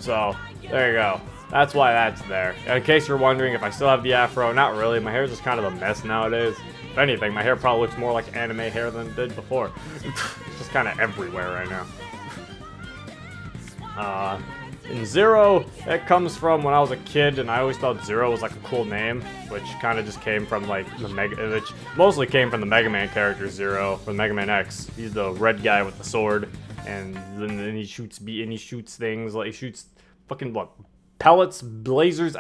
So, there you go. That's why that's there. In case you're wondering if I still have the Afro, not really. My hair's just kind of a mess nowadays. If anything, my hair probably looks more like anime hair than it did before. It's just kind of everywhere right now. And Zero, that comes from when I was a kid, and I always thought Zero was like a cool name, which kind of just came from like which mostly came from the Mega Man character Zero from Mega Man X. He's the red guy with the sword, and then he shoots things, like he shoots fucking what, pellets, lasers,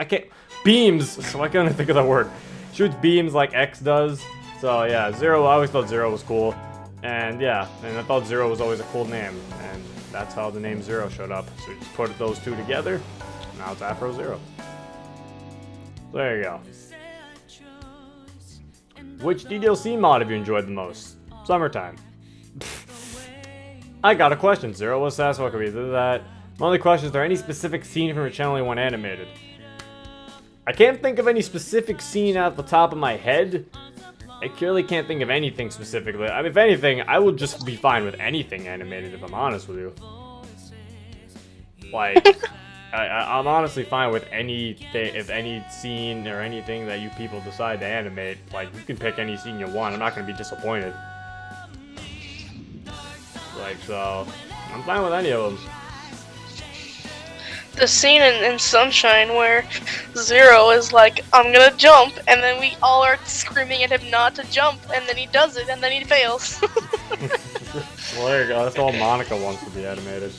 beams. So I can't think of that word. Shoots beams like X does. So yeah, Zero. I always thought Zero was cool, and yeah, and I thought Zero was always a cool name, and that's how the name Zero showed up. So you just put those 2 together, now it's Afro Zero. So there you go. Which DDLC mod have you enjoyed the most? Summertime. I got a question. Zero was Saddest Doki Doki. That. My only question is there any specific scene from your channel you want animated? I can't think of any specific scene out the top of my head. I clearly can't think of anything specifically. I mean, if anything, I would just be fine with anything animated, if I'm honest with you. Like, I'm honestly fine with anything, if any scene or anything that you people decide to animate. Like, you can pick any scene you want. I'm not going to be disappointed. Like, so, I'm fine with any of them. The scene in Sunshine where Zero is like, "I'm gonna jump," and then we all are screaming at him not to jump, and then he does it, and then he fails. Well, there you go. That's all Monica wants to be animated.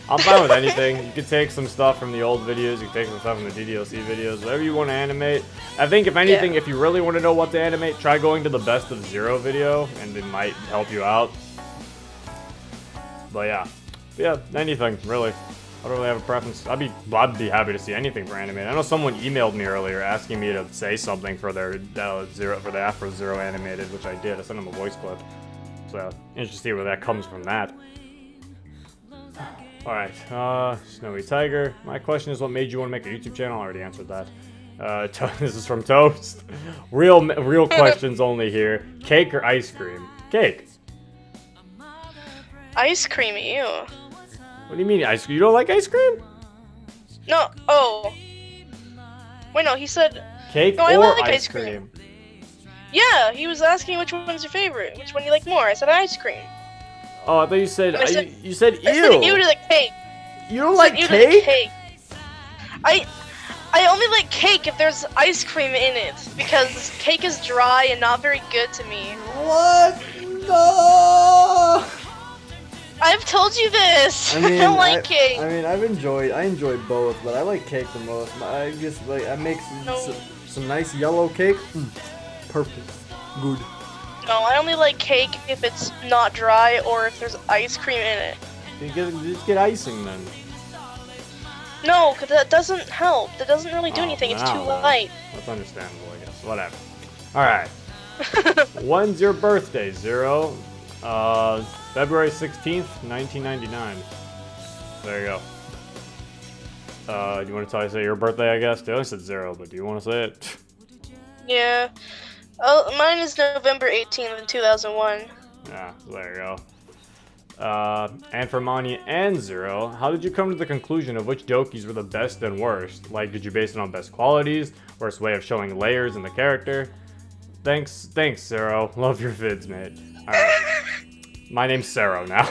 I'm fine with anything. You can take some stuff from the old videos, you can take some stuff from the DDLC videos, whatever you want to animate. I think, if anything, if you really want to know what to animate, try going to the Best of Zero video, and it might help you out. But yeah, anything, really. I don't really have a preference. I'd be happy to see anything for animated. I know someone emailed me earlier asking me to say something for their the Afro Zero animated, which I did. I sent them a voice clip. So interested to see where that comes from that. Alright, Snowy Tiger. My question is, what made you want to make a YouTube channel? I already answered that. This is from Toast. Real questions only here. Cake or ice cream? Cake. Ice cream, ew. What do you mean ice cream? You don't like ice cream? No, oh. Wait, no, he said... Cake no, or I like ice cream? Yeah, he was asking which one's your favorite. Which one you like more? I said ice cream. Oh, I thought you said... you said ew! I said ew to the cake. You don't like ew cake? To the cake. I only like cake if there's ice cream in it, because cake is dry and not very good to me. What? No! I've told you this. I mean, don't like cake. I mean, I enjoy both, but I like cake the most. I just like, I make some nice yellow cake. Perfect. Good. No, I only like cake if it's not dry or if there's ice cream in it. You just get icing then. No, because that doesn't help. That doesn't really do anything. It's too light. That's understandable, I guess. Whatever. Alright. When's your birthday, Zero? February 16th, 1999. There you go. Do you want to say your birthday, I guess? They only said Zero, but do you want to say it? Yeah. Oh, mine is November 18th in 2001. Yeah, there you go. And for Mani and Zero, how did you come to the conclusion of which Dokis were the best and worst? Like, did you base it on best qualities, worst way of showing layers in the character? Thanks, Zero. Love your vids, mate. Alright. My name's Zero now.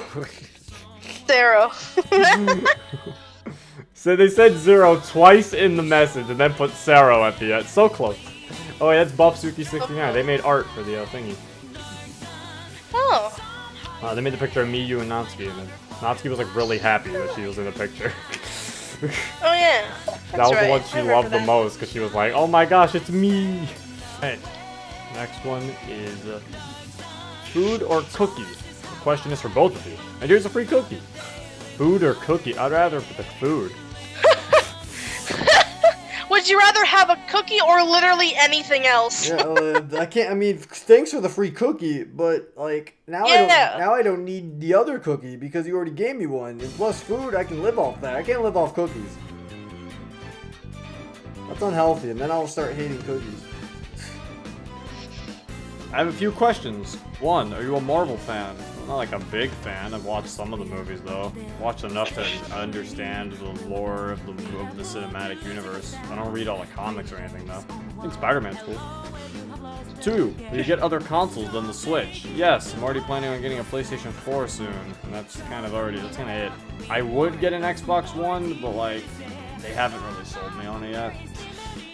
Zero. So they said Zero twice in the message and then put Zero at the end. So close. Oh, yeah, that's Buffsuki69. They made art for the thingy. Oh. They made the picture of me, you, and Natsuki, and Natsuki was like really happy that she was in the picture. Oh yeah. That was the one she loved the most, because she was like, oh my gosh, it's me! Hey, next one is food or cookie? The question is for both of you. And here's a free cookie. Food or cookie? I'd rather pick food. Would you rather have a cookie or literally anything else? Yeah, I can't. I mean, thanks for the free cookie, but like now I don't need the other cookie because you already gave me one. And plus food, I can live off that. I can't live off cookies. That's unhealthy, and then I'll start hating cookies. I have a few questions. One, are you a Marvel fan? I'm not like a big fan. I've watched some of the movies though. Watched enough to understand the lore of the cinematic universe. I don't read all the comics or anything though. I think Spider-Man's cool. 2, will you get other consoles than the Switch? Yes, I'm already planning on getting a PlayStation 4 soon, and that's kind of it. I would get an Xbox One, but like, they haven't really sold me on it yet.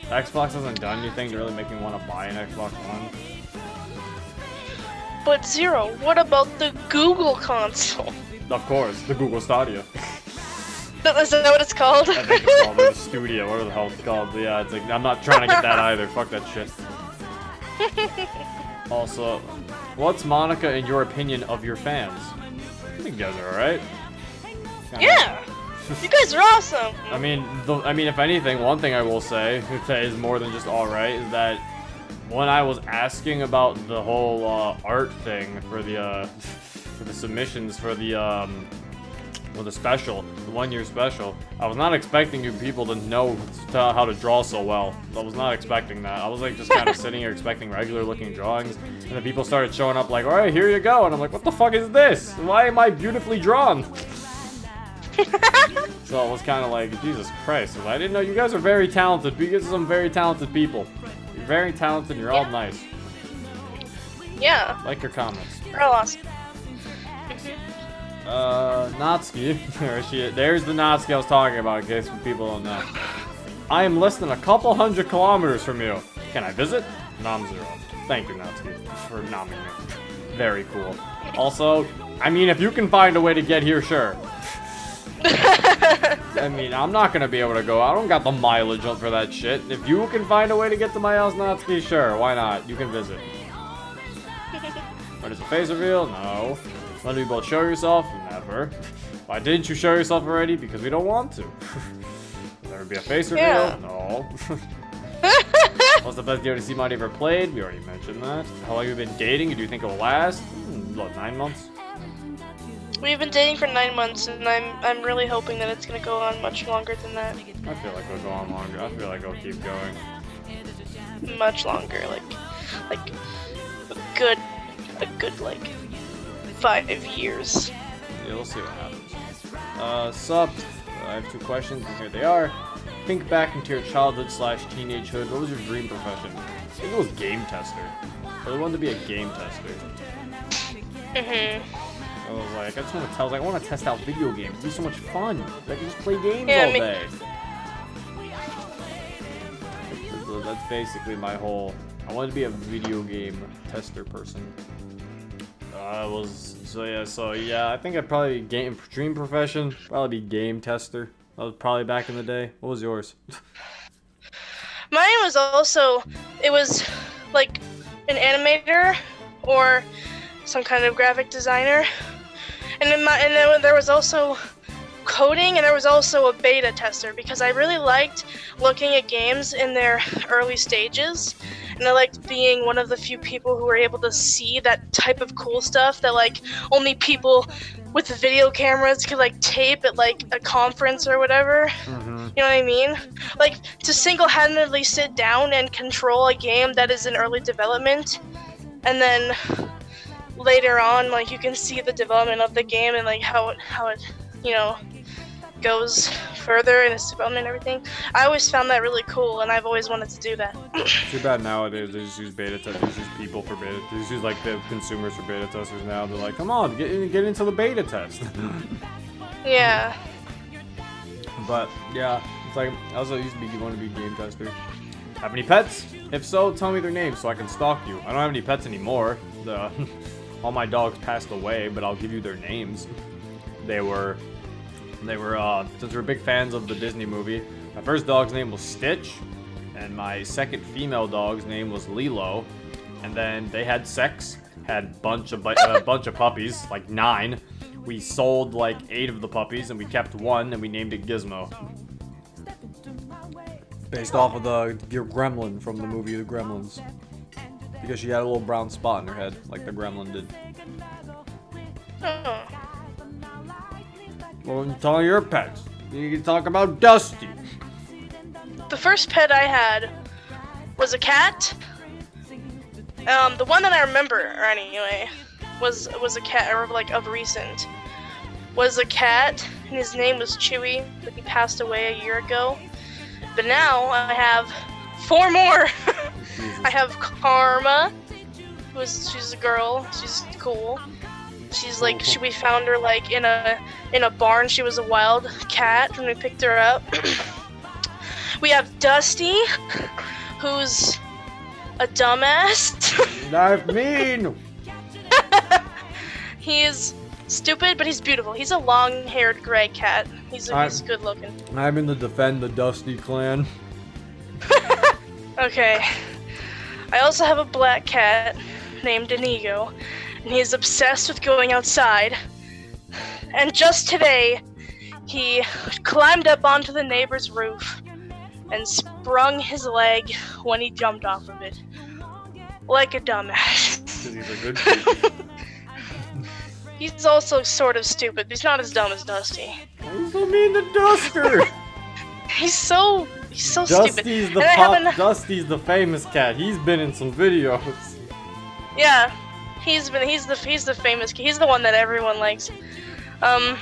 Xbox hasn't done anything to really make me want to buy an Xbox One. But Zero, what about the Google console? Of course, the Google Stadia. Is that what it's called? I think it's called the Studio, whatever the hell it's called. But yeah, it's like, I'm not trying to get that either. Fuck that shit. Also, what's Monica, in your opinion, of your fans? I think you guys are alright. Yeah! You guys are awesome! I mean, if anything, one thing I will say that is more than just alright is that when I was asking about the whole art thing for the submissions for the special, the 1-year special, I was not expecting you people to know how to draw so well. I was not expecting that. I was like just kind of sitting here expecting regular looking drawings, and then people started showing up like, alright, here you go, and I'm like, what the fuck is this? Why am I beautifully drawn? So it was kind of like, Jesus Christ, I didn't know you guys are very talented. You guys are some very talented people. You're very talented, you're all nice. Yeah. Like your comments. You're all awesome. Natsuki. There's the Natsuki I was talking about, in case people don't know. I am less than a couple hundred kilometers from you. Can I visit? Nom0. Thank you, Natsuki, for nomming me. Very cool. Also, I mean, if you can find a way to get here, sure. I mean, I'm not gonna be able to go. I don't got the mileage up for that shit. If you can find a way to get to my house, Natsuki, sure, why not? You can visit. But it's a face reveal? No. Let me both show yourself? Never. Why didn't you show yourself already? Because we don't want to. Will there be a face reveal? Yeah. No. What's the best DOTC mod you ever played? We already mentioned that. How long have you been dating? Do you think it will last? What, 9 months? We've been dating for 9 months, and I'm really hoping that it's gonna go on much longer than that. I feel like it'll go on longer. I feel like it'll keep going. Much longer, like a good like 5 years. Yeah, we'll see what happens. Sup? I have 2 questions, and here they are. Think back into your childhood/teenagehood. What was your dream profession? I think it was game tester. I really wanted to be a game tester. I was like, I just want to I want to test out video games. It'd be so much fun. I can just play games all day. So that's basically my whole. I wanted to be a video game tester person. So yeah. I think I'd probably dream profession. Probably be game tester. That was probably back in the day. What was yours? Mine was also, it was like an animator or some kind of graphic designer, and then there was also coding, and there was also a beta tester, because I really liked looking at games in their early stages, and I liked being one of the few people who were able to see that type of cool stuff that like only people with video cameras could like tape at like a conference or whatever. You know what I mean? Like to single-handedly sit down and control a game that is in early development, and then later on like you can see the development of the game and like how it you know goes further in its development and everything. I always found that really cool, and I've always wanted to do that. Too bad nowadays they just use beta testers. They just use people for beta. They just use like the consumers for beta testers now. They're like, come on, get into the beta test. Yeah. But yeah, it's like I also used to want to be game tester. Have any pets? If so, tell me their names so I can stalk you. I don't have any pets anymore. All my dogs passed away, but I'll give you their names. They were since we're big fans of the Disney movie, my first dog's name was Stitch, and my second female dog's name was Lilo, and then they had sex, had a bunch of puppies, like 9. We sold like 8 of the puppies, and we kept 1, and we named it Gizmo. Based off of the gremlin from the movie The Gremlins. Because she had a little brown spot in her head, like the gremlin did. Oh. Well, tell your pets. You can talk about Dusty. The first pet I had was a cat. The one that I remember, or anyway, was a cat, or like of recent, was a cat, and his name was Chewy, but he passed away a year ago. But now I have 4 more. I have Karma, she's a girl. She's cool. She's like, we found her like in a barn. She was a wild cat when we picked her up. We have Dusty, who's a dumbass. That's mean. He's stupid, but he's beautiful. He's a long-haired gray cat. He's good looking. I'm in the Defend the Dusty clan. Okay. I also have a black cat named Inigo, and he's obsessed with going outside. And just today, he climbed up onto the neighbor's roof and sprung his leg when he jumped off of it. Like a dumbass. Because he's a good kid. He's also sort of stupid, but he's not as dumb as Dusty. Why are you so mean to Duster? He's so stupid. Dusty's the famous cat. He's been in some videos. Yeah, he's the famous. He's the one that everyone likes. I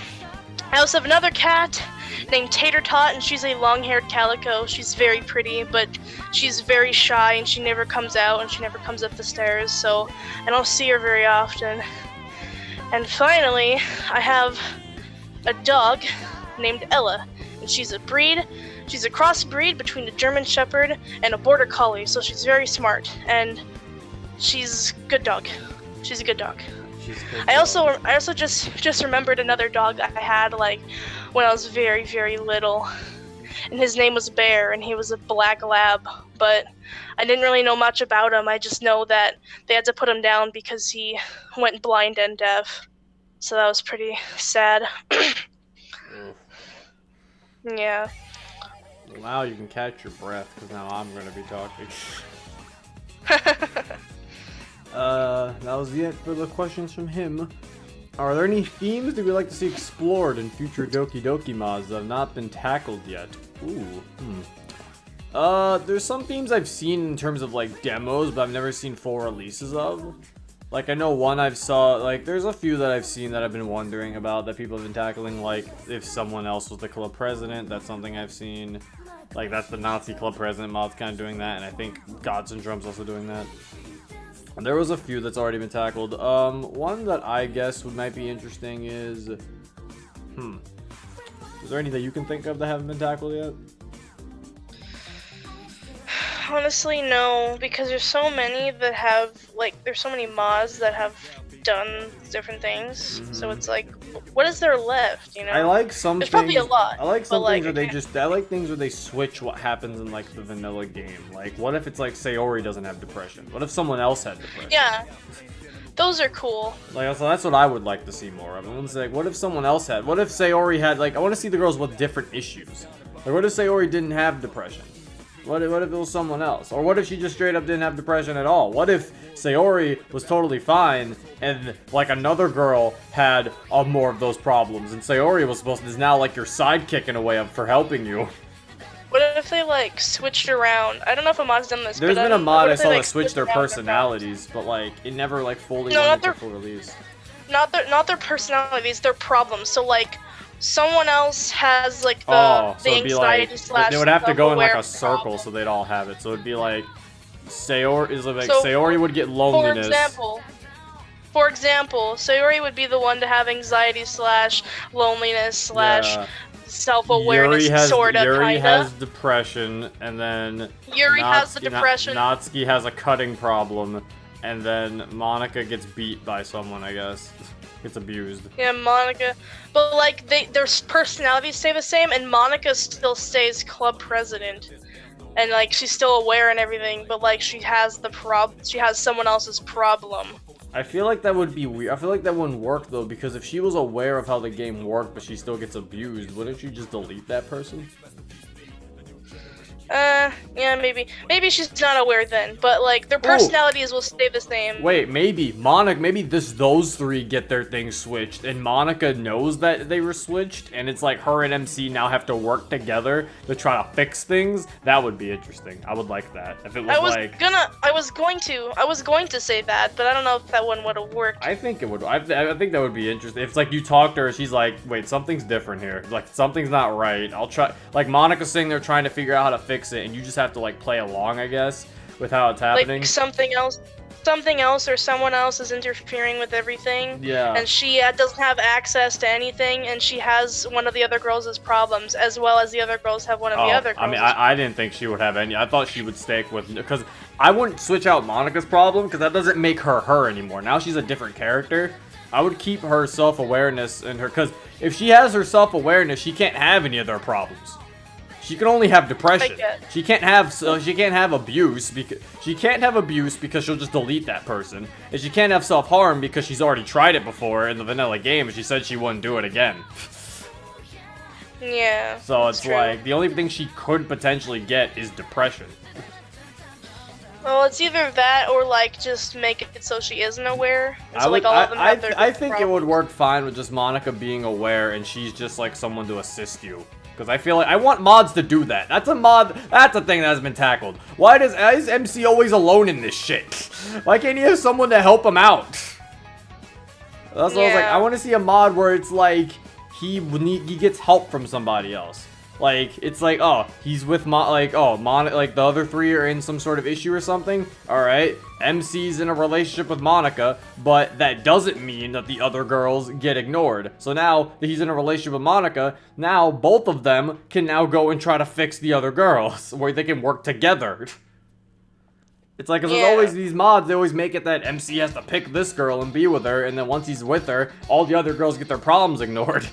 also have another cat named Tater Tot, and she's a long-haired calico. She's very pretty, but she's very shy, and she never comes out, and she never comes up the stairs, so I don't see her very often. And finally, I have a dog named Ella, and she's a crossbreed between a German Shepherd and a Border Collie, so she's very smart, and she's a good dog. She's a good dog. I also just remembered another dog I had like when I was very, very little, and his name was Bear, and he was a black lab. But I didn't really know much about him. I just know that they had to put him down because he went blind and deaf. So that was pretty sad. Yeah. Wow, you can catch your breath because now I'm gonna be talking. That was it for the questions from him. Are there any themes that we'd like to see explored in future Doki Doki mods that have not been tackled yet? Ooh, there's some themes I've seen in terms of like demos, but I've never seen full releases of. Like, I know one I've saw, like, there's a few that I've seen that I've been wondering about that people have been tackling, like, if someone else was the club president, that's something I've seen. Like, that's the Nazi club president mod's kind of doing that, and I think God Syndrome's also doing that. And there was a few that's already been tackled. One that I guess might be interesting is, is there any that you can think of that haven't been tackled yet? Honestly, no, because there's so many that have, like, there's so many mods that have done different things, so it's like, what is there left, you know? I like some There's things, probably a lot. I like some like, things where I like things where they switch what happens in, like, the vanilla game. Like, what if it's like Sayori doesn't have depression? What if someone else had depression? Yeah. Those are cool. Like, so that's what I would like to see more of. I want to say, like, what if someone else had? What if Sayori had, like, I want to see the girls with different issues. Like, what if Sayori didn't have depression? What if it was someone else? Or what if she just straight up didn't have depression at all? What if Sayori was totally fine and, like, another girl had more of those problems and Sayori was is now, like, your sidekick in a way for helping you? What if they, like, switched around? I don't know if a mod's done this, There's been a mod I saw like, that switched their personalities, but, like, it never, like, fully No, went into full release. Not their personalities, their problems. So, like, someone else has, like, the anxiety / they would have to go in, like, a self-aware circle problem. so they'd all have it. So it'd be, like, Sayori would get loneliness. For example, Sayori would be the one to have anxiety / loneliness / self-awareness, sorta, Yuri kinda. has depression, and then Yuri has the depression. Natsuki has a cutting problem, and then Monica gets beat by someone, I guess. Gets abused. Yeah, Monica. But, like, their personalities stay the same, and Monica still stays club president. And, like, she's still aware and everything, but, like, she has someone else's problem. I feel like that would be weird. I feel like that wouldn't work, though, because if she was aware of how the game worked, but she still gets abused, wouldn't you just delete that person? Yeah, maybe. Maybe she's not aware then, but, like, their personalities will stay the same. Wait, maybe those three get their things switched, and Monica knows that they were switched, and it's like her and MC now have to work together to try to fix things. That would be interesting. I would like that. If it was I was going to say that, but I don't know if that one would have worked. I think it would. I think that would be interesting. If it's like you talk to her, she's like, wait, something's different here. Like, something's not right. I'll try. Like, Monica's sitting there trying to figure out how to fix it, and you just have to, like, play along, I guess, with how it's happening. Like, something else or someone else is interfering with everything. Yeah. And she doesn't have access to anything, and she has one of the other girls' problems, as well as the other girls have one of the other girls'. I mean, I didn't think she would have any. I thought she would stick with, because I wouldn't switch out Monica's problem, because that doesn't make her anymore. Now she's a different character. I would keep her self-awareness in her, because if she has her self-awareness, she can't have any of their problems. She can only have depression. She can't have abuse because she'll just delete that person. And she can't have self-harm because she's already tried it before in the vanilla game and she said she wouldn't do it again. Yeah. So it's true. Like, the only thing she could potentially get is depression. Well, it's either that or, like, just make it so she isn't aware. So, I think it would work fine with just Monica being aware and she's just, like, someone to assist you. Because I feel like I want mods to do that. That's a thing that has been tackled. Why is MC always alone in this shit? Why can't he have someone to help him out? That's what I was like, I want to see a mod where it's like he gets help from somebody else. Like, it's like, oh, he's with like the other three are in some sort of issue or something. Alright, MC's in a relationship with Monica, but that doesn't mean that the other girls get ignored. So now that he's in a relationship with Monica, now both of them can now go and try to fix the other girls, where they can work together. It's like, 'cause there's always these mods, they always make it that MC has to pick this girl and be with her, and then once he's with her, all the other girls get their problems ignored.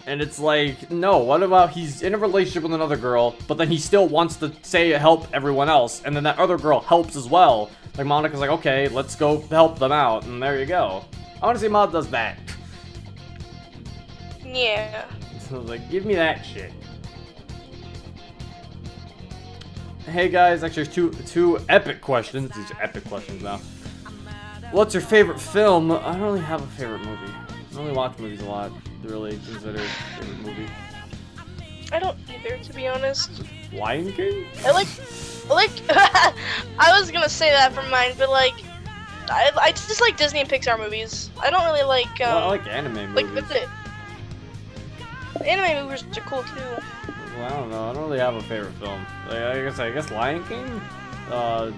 And it's like, no, what about he's in a relationship with another girl, but then he still wants to say help everyone else, and then that other girl helps as well. Like, Monica's like, okay, let's go help them out, and there you go. I want to see a mod does that. Yeah. So, like, give me that shit. Hey guys, actually there's two epic questions. These are epic questions now. What's your favorite film? I don't really have a favorite movie. I only watch movies a lot to really consider a favorite movie. I don't either, to be honest. Lion King? I like I was gonna say that for mine, but like I just like Disney and Pixar movies. I don't really like Well, I like anime movies. like that's it. Anime movies are cool too. Well, I don't know. I don't really have a favorite film. Like, I guess Lion King. Yeah.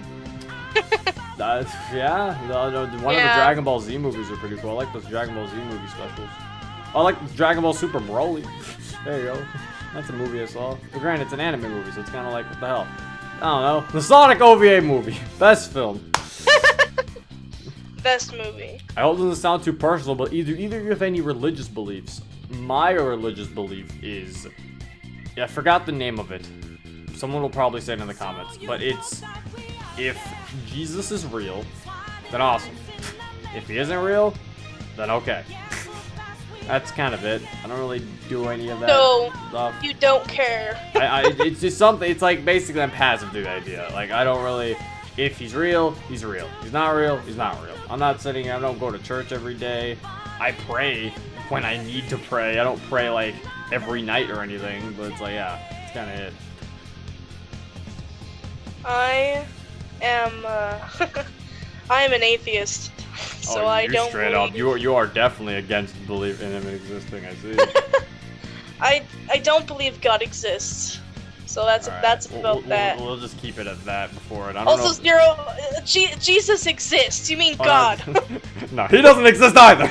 One of the Dragon Ball Z movies are pretty cool. I like those Dragon Ball Z movie specials. I like Dragon Ball Super Broly. There you go. That's a movie I saw. But granted, it's an anime movie, so it's kind of like, what the hell? I don't know. The Sonic OVA movie. Best film. Best movie. I hope it doesn't sound too personal, but either of you have any religious beliefs. My religious belief is... I forgot the name of it. Someone will probably say it in the comments. But it's... If Jesus is real, then awesome. If he isn't real, then okay. That's kind of it. I don't really do any of that stuff. You don't care. It's just something, it's like basically I'm passive to the idea. Like, I don't really... If he's real, he's real. He's not real, he's not real. I'm not sitting here, I don't go to church every day. I pray when I need to pray. I don't pray like every night or anything, but it's like, yeah, it's kind of it. I am an atheist, so I don't straight up. You are definitely against belief in him existing, I see. I don't believe God exists. So that's right. that's about that. We'll just keep it at that before it. I don't Also, know. Zero, Jesus exists. You mean God? No, he doesn't exist either.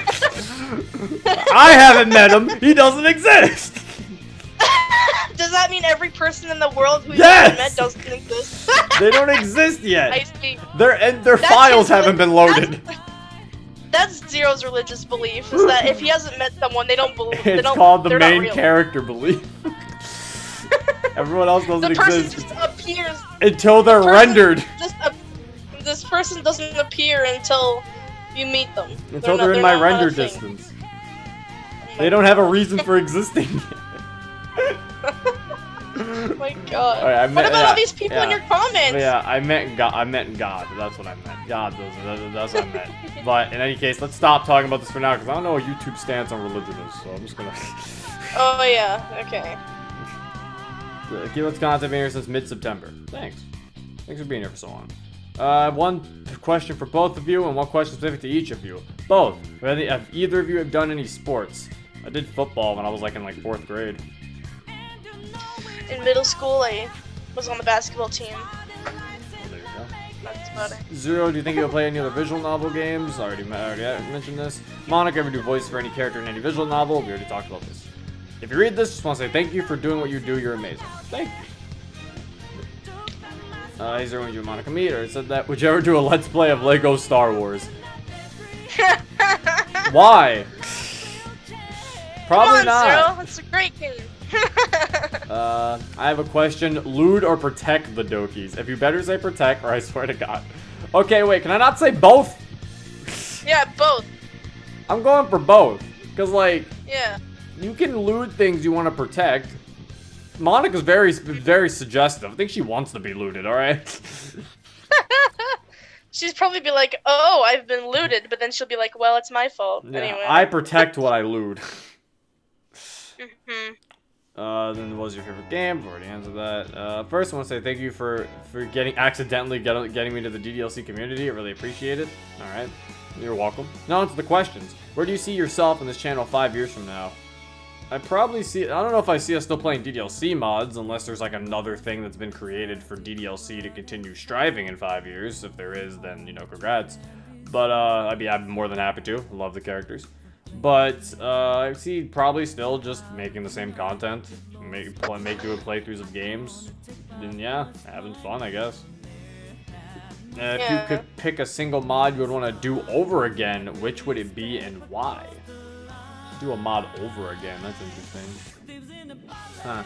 I haven't met him. He doesn't exist. Does that mean every person in the world who you Yes! haven't met doesn't exist? They don't exist yet. I see. Their files haven't been loaded. That's Zero's religious belief, is that if he hasn't met someone, they don't believe. It's called the main character belief. Everyone else doesn't the person exist just appears until they're rendered. This person doesn't appear until you meet them. Until they're in my render distance. They don't have a reason for existing. Oh my god. Right, what about all these people in your comments? Yeah, I meant God. That's what I meant. God, that's what I meant. But in any case, let's stop talking about this for now because I don't know what YouTube stance on religion is. So I'm just gonna. Oh yeah. Okay. Keyword's content been here since mid-September. Thanks for being here for so long. I have one question for both of you and one question specific to each of you. Both. Have either of you have done any sports? I did football when I was like in like 4th grade. In middle school, I was on the basketball team. Well, there you go. That's about it. Zero, do you think you'll play any other visual novel games? I already mentioned this. Monica, ever do voice for any character in any visual novel? We already talked about this. If you read this, just want to say thank you for doing what you do. You're amazing. Thank you. Is there when you and Monica meet? Or it said that. Would you ever do a Let's Play of Lego Star Wars? Why? Probably Come on, not. Zero. It's a great game. I have a question. Loot or protect the Dokis? If you better say protect, or I swear to God. Okay, wait. Can I not say both? Yeah, both. I'm going for both. Because, like... Yeah. You can loot things you want to protect. Monica's very suggestive. I think she wants to be looted, alright? She'd probably be like, oh, I've been looted, but then she'll be like, well, it's my fault. Yeah, anyway. I protect what I loot. Mm-hmm. Then what was your favorite game? I've already answered that. First, I want to say thank you for accidentally getting me to the DDLC community. I really appreciate it. Alright. You're welcome. Now onto the questions. Where do you see yourself in this channel 5 years from now? I don't know if I see us still playing DDLC mods, unless there's like another thing that's been created for DDLC to continue striving in 5 years. If there is, then, you know, congrats. But, I'd be more than happy to. Love the characters. But, I see probably still just making the same content. Doing playthroughs of games. And yeah, having fun, I guess. If you could pick a single mod you would want to do over again, which would it be and why? Do a mod over again. That's interesting. Huh.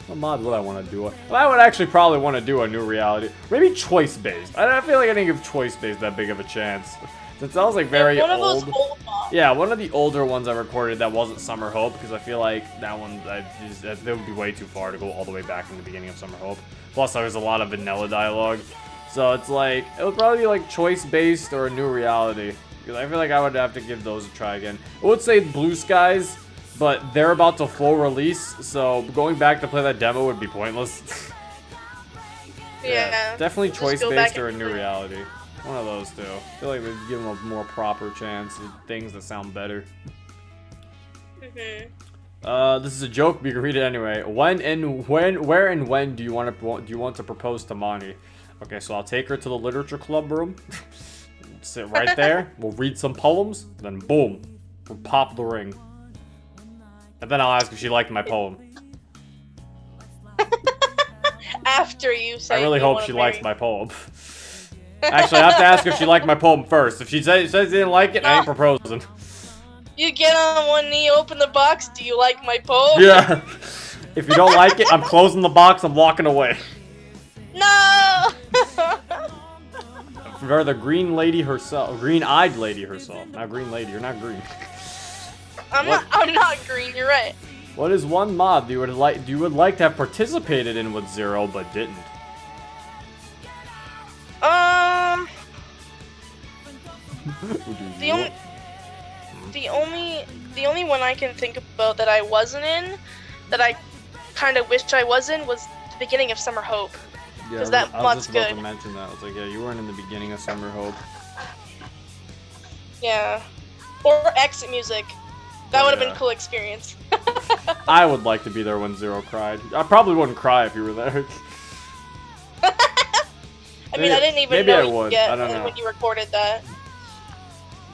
What mod would I want to do? Well, I would actually probably want to do a new reality. Maybe choice-based. I feel like I didn't give choice-based that big of a chance. Since that was like very one of old. those old mods. Yeah, one of the older ones I recorded that wasn't Summer Hope, because I feel like that one, that would be way too far to go all the way back in the beginning of Summer Hope. Plus, there was a lot of vanilla dialogue. So it's like, it would probably be like choice-based or a new reality. Because I feel like I would have to give those a try again. I would say Blue Skies, but they're about to full release, so going back to play that demo would be pointless. Yeah. Definitely Just go back choice-based or a and new play. reality. One of those two. I feel like they'd give them a more proper chance of things that sound better. This is a joke, but you can read it anyway. Where and when do you want to propose to Monty? Okay, so I'll take her to the literature club room. Sit right there. We'll read some poems. Then boom, we'll pop the ring. And then I'll ask if she liked my poem. After you say I really you hope wanna she marry. likes my poem. Actually, I have to ask if she liked my poem first. If she says she didn't like it, I ain't proposing. You get on one knee, open the box. Do you like my poem? Yeah. If you don't like it, I'm closing the box. I'm walking away. No. For the green lady herself, green-eyed lady herself. Not green lady. You're not green. I'm not green. You're right. What is one mod you would like to have participated in with Zero but didn't? The only one I can think about that I wasn't in, that I kind of wished I was in, was the beginning of Summer Hope. Yeah, Because that I was mod's just about good. to mention that. I was like, yeah, you weren't in the beginning of Summer Hope. Yeah. Or exit music. That Oh, would have yeah. been a cool experience. I would like to be there when Zero cried. I probably wouldn't cry if you were there. I mean, I didn't even maybe I know would. yet I don't know. when you recorded that.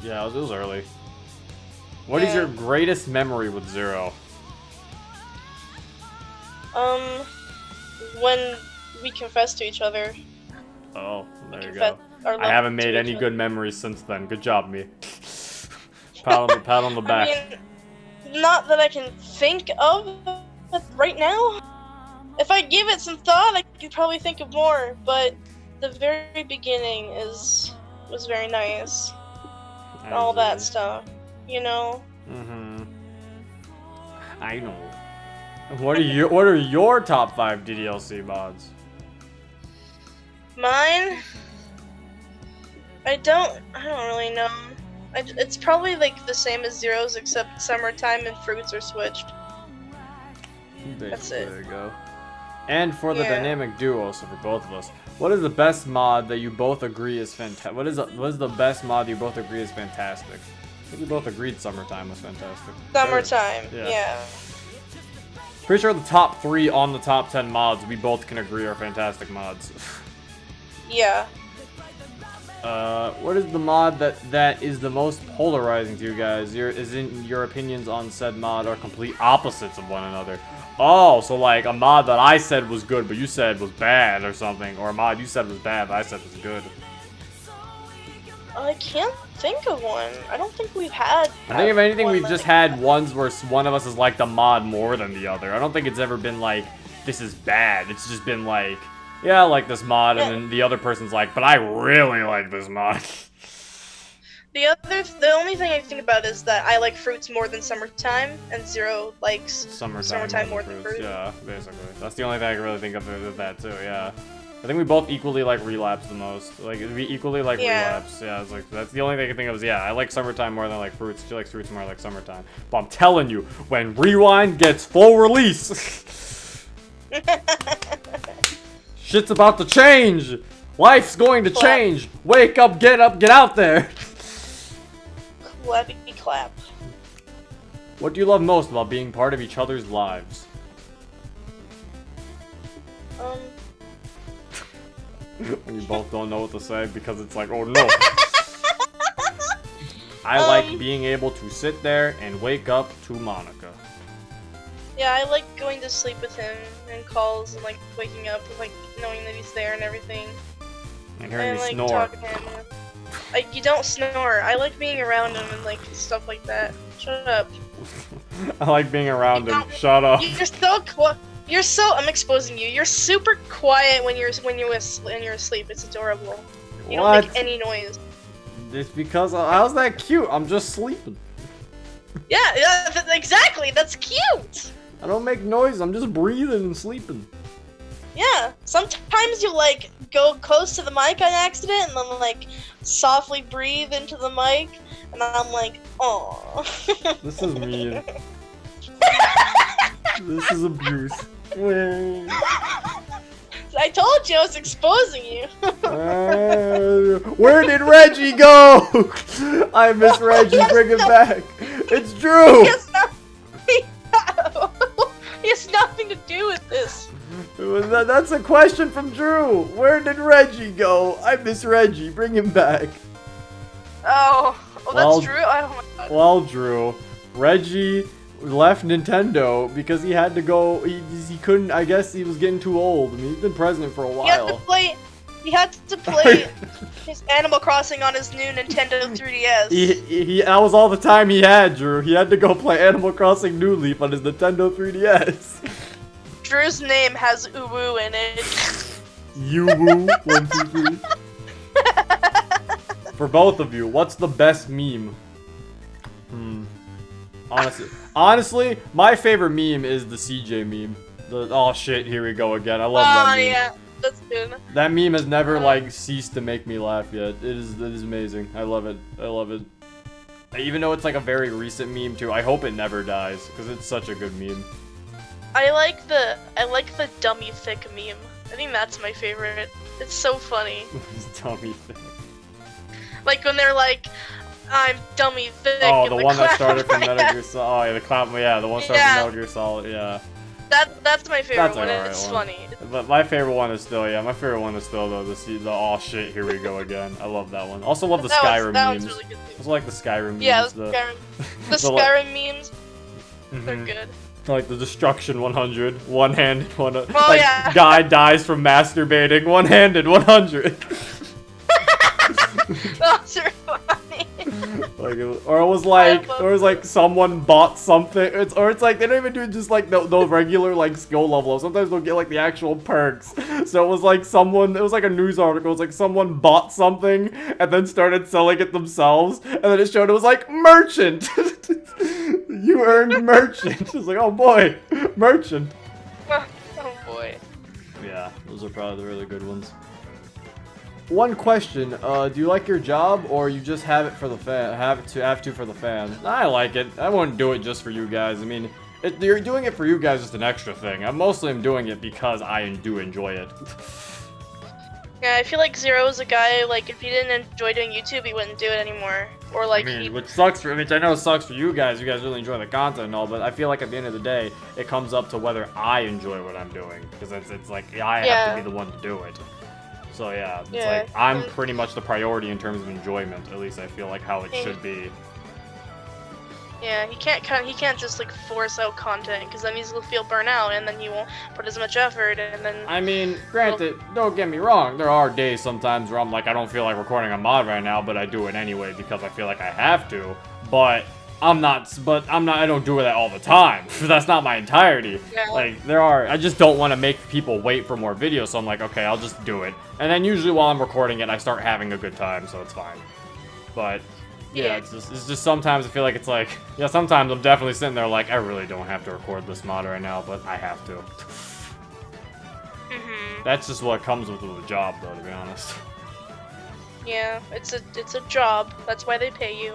Yeah, it was early. What is your greatest memory with Zero? When we confessed to each other. Oh, there you Confess go. our love I haven't to made each any other. good memories since then. Good job, me. Pat on the back. I mean, not that I can think of right now. If I give it some thought, I could probably think of more. But the very beginning was very nice. And all that stuff, you know. I know. What are your top 5 DDLC mods? Mine, I don't really know. It's probably like the same as Zero's, except summertime and fruits are switched. That's it. There you go. And for the Yeah. dynamic duo, so for both of us, what is the best mod that you both agree is fantastic? What is the best mod you both agree is fantastic? I think we both agreed summertime was fantastic. Summertime, Yeah. yeah. Pretty sure the top 3 on the top 10 mods we both can agree are fantastic mods. Yeah. What is the mod that is the most polarizing to you guys? Your opinions on said mod are complete opposites of one another. Oh, so like a mod that I said was good, but you said was bad or something, or a mod you said was bad, but I said was good. I can't think of one. I don't think we've had. I think if anything, one we've like just had ones where one of us has liked the mod more than the other. I don't think it's ever been like, this is bad. It's just been like, yeah, I like this mod, and then the other person's like, but I really like this mod. The only thing I think about is that I like fruits more than summertime, and Zero likes Summertime more than fruit. Yeah, basically. That's the only thing I can really think of with that too, yeah. I think we both equally like Relapse the most. Like, we equally like Relapse. Yeah, it's like, that's the only thing I can think of is, yeah, I like summertime more than I like fruits. She likes fruits more like summertime. But I'm telling you, when Rewind gets full release, shit's about to change! Life's going to change! Wake up, get out there! Clappy clap. What do you love most about being part of each other's lives? When you both don't know what to say because it's like, oh no. I like being able to sit there and wake up to Monica. Yeah, I like going to sleep with him and calls and like waking up with like knowing that he's there and everything. And hearing you like snore. talking to him. Like, you don't snore. I like being around him and like stuff like that. Shut up. I like being around him. Shut up. You're so. I'm exposing you. You're super quiet when you're asleep. It's adorable. You don't make any noise. It's because how's that cute? I'm just sleeping. Yeah, exactly. That's cute. I don't make noise. I'm just breathing and sleeping. Yeah. Sometimes you like go close to the mic on accident and then like softly breathe into the mic, and I'm like, oh. This is mean. This is abuse. I told you I was exposing you. Where did Reggie go? I miss Reggie. Bring him back. It's Drew. He has nothing to do with this. That's a question from Drew. Where did Reggie go? I miss Reggie. Bring him back. Oh, that's Drew. Oh my god. Well, Drew, Reggie left Nintendo because he had to go. He couldn't. I guess he was getting too old. I mean, he's been president for a while. He had to play his Animal Crossing on his new Nintendo 3DS. That was all the time he had, Drew. He had to go play Animal Crossing New Leaf on his Nintendo 3DS. Drew's name has uwu in it. Uwu 1 2 3. For both of you, what's the best meme? Honestly, my favorite meme is the CJ meme. Oh shit, here we go again. I love that meme. Oh yeah, that's good. That meme has never like ceased to make me laugh yet. It is amazing. I love it. I love it. Even though it's like a very recent meme too, I hope it never dies because it's such a good meme. I like the dummy thick meme. I think that's my favorite. It's so funny. Dummy thick. Like when they're like, I'm dummy thick. Oh, the one that started from yeah. Metal Gear Solid. Oh yeah, the clap. Yeah, the one started from Metal Gear Solid. Yeah. That's my favorite one. Alright It's one. funny. But my favorite one is still though the oh shit, here we go again. I love that one. Also love the Skyrim memes. Really good too. Also like the Skyrim memes. Yeah, the Skyrim memes. They're good. Like the Destruction 100, one-handed one. Yeah. Guy dies from masturbating, one-handed 100. Those are funny. Or it was like someone bought something. It's like they don't even do just like the regular like skill level. Sometimes they'll get like the actual perks. So it was like it was like a news article. It was like someone bought something and then started selling it themselves, and then it showed it was like merchant. You earned merchant. It's like, oh boy, merchant. Oh boy. Yeah, those are probably the really good ones. One question, do you like your job, or you just have it for the for the fans? I like it. I wouldn't do it just for you guys. I mean, you're doing it for you guys, just an extra thing. I mostly am doing it because I do enjoy it. Yeah, I feel like Zero is a guy, like, if he didn't enjoy doing YouTube, he wouldn't do it anymore. Or, like, I know it sucks for you guys really enjoy the content and all, but I feel like at the end of the day, it comes up to whether I enjoy what I'm doing. Because it's like, I have to be the one to do it. So yeah, it's like, I'm pretty much the priority in terms of enjoyment, at least I feel like how it should be. Yeah, he can't just like force out content, because then he'll feel burnt out, and then he won't put as much effort, and then... I mean, granted, don't get me wrong, there are days sometimes where I'm like, I don't feel like recording a mod right now, but I do it anyway because I feel like I have to, but I don't do that all the time. That's not my entirety. Yeah. Like, I just don't want to make people wait for more videos, so I'm like, okay, I'll just do it. And then usually while I'm recording it, I start having a good time, so it's fine. But... yeah, it's just sometimes I feel like it's like, yeah, sometimes I'm definitely sitting there like, I really don't have to record this mod right now, but I have to. That's just what comes with the job, though, to be honest. Yeah, it's a job. That's why they pay you.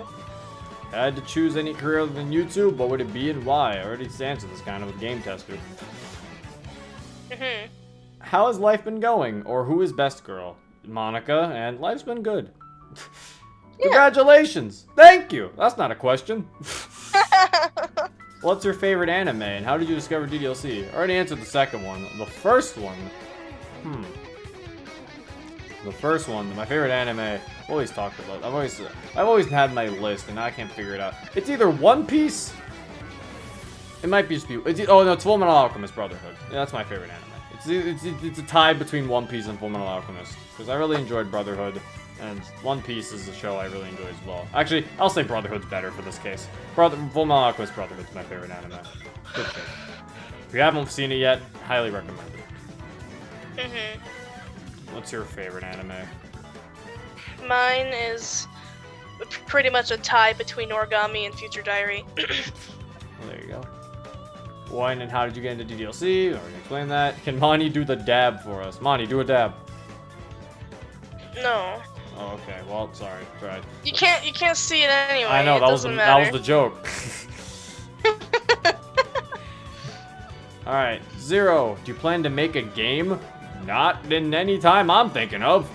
If I had to choose any career other than YouTube, what would it be and why? I already answered this kind of with Game Tester. How has life been going? Or who is best girl? Monica, and life's been good. Congratulations! Thank you! That's not a question. What's your favorite anime, and how did you discover DDLC? I already answered the second one. The first one... The first one, my favorite anime, I've always talked about. I've always had my list, and now I can't figure it out. It's either One Piece... It might just be... oh no, it's Fullmetal Alchemist Brotherhood. Yeah, that's my favorite anime. It's a tie between One Piece and Fullmetal Alchemist. Because I really enjoyed Brotherhood, and One Piece is a show I really enjoy as well. Actually, I'll say Brotherhood's better for this case. Fullmetal Alchemist Brotherhood's my favorite anime. Good shit. If you haven't seen it yet, highly recommend it. What's your favorite anime? Mine is pretty much a tie between Origami and Future Diary. Well, there you go. When and how did you get into DDLC? Already explained that. Can Monty do the dab for us? Monty, do a dab. No. Oh, okay. Well, sorry. Tried. You can't see it anyway. I know, it that was the joke. Alright, Zero. Do you plan to make a game? Not in any time I'm thinking of.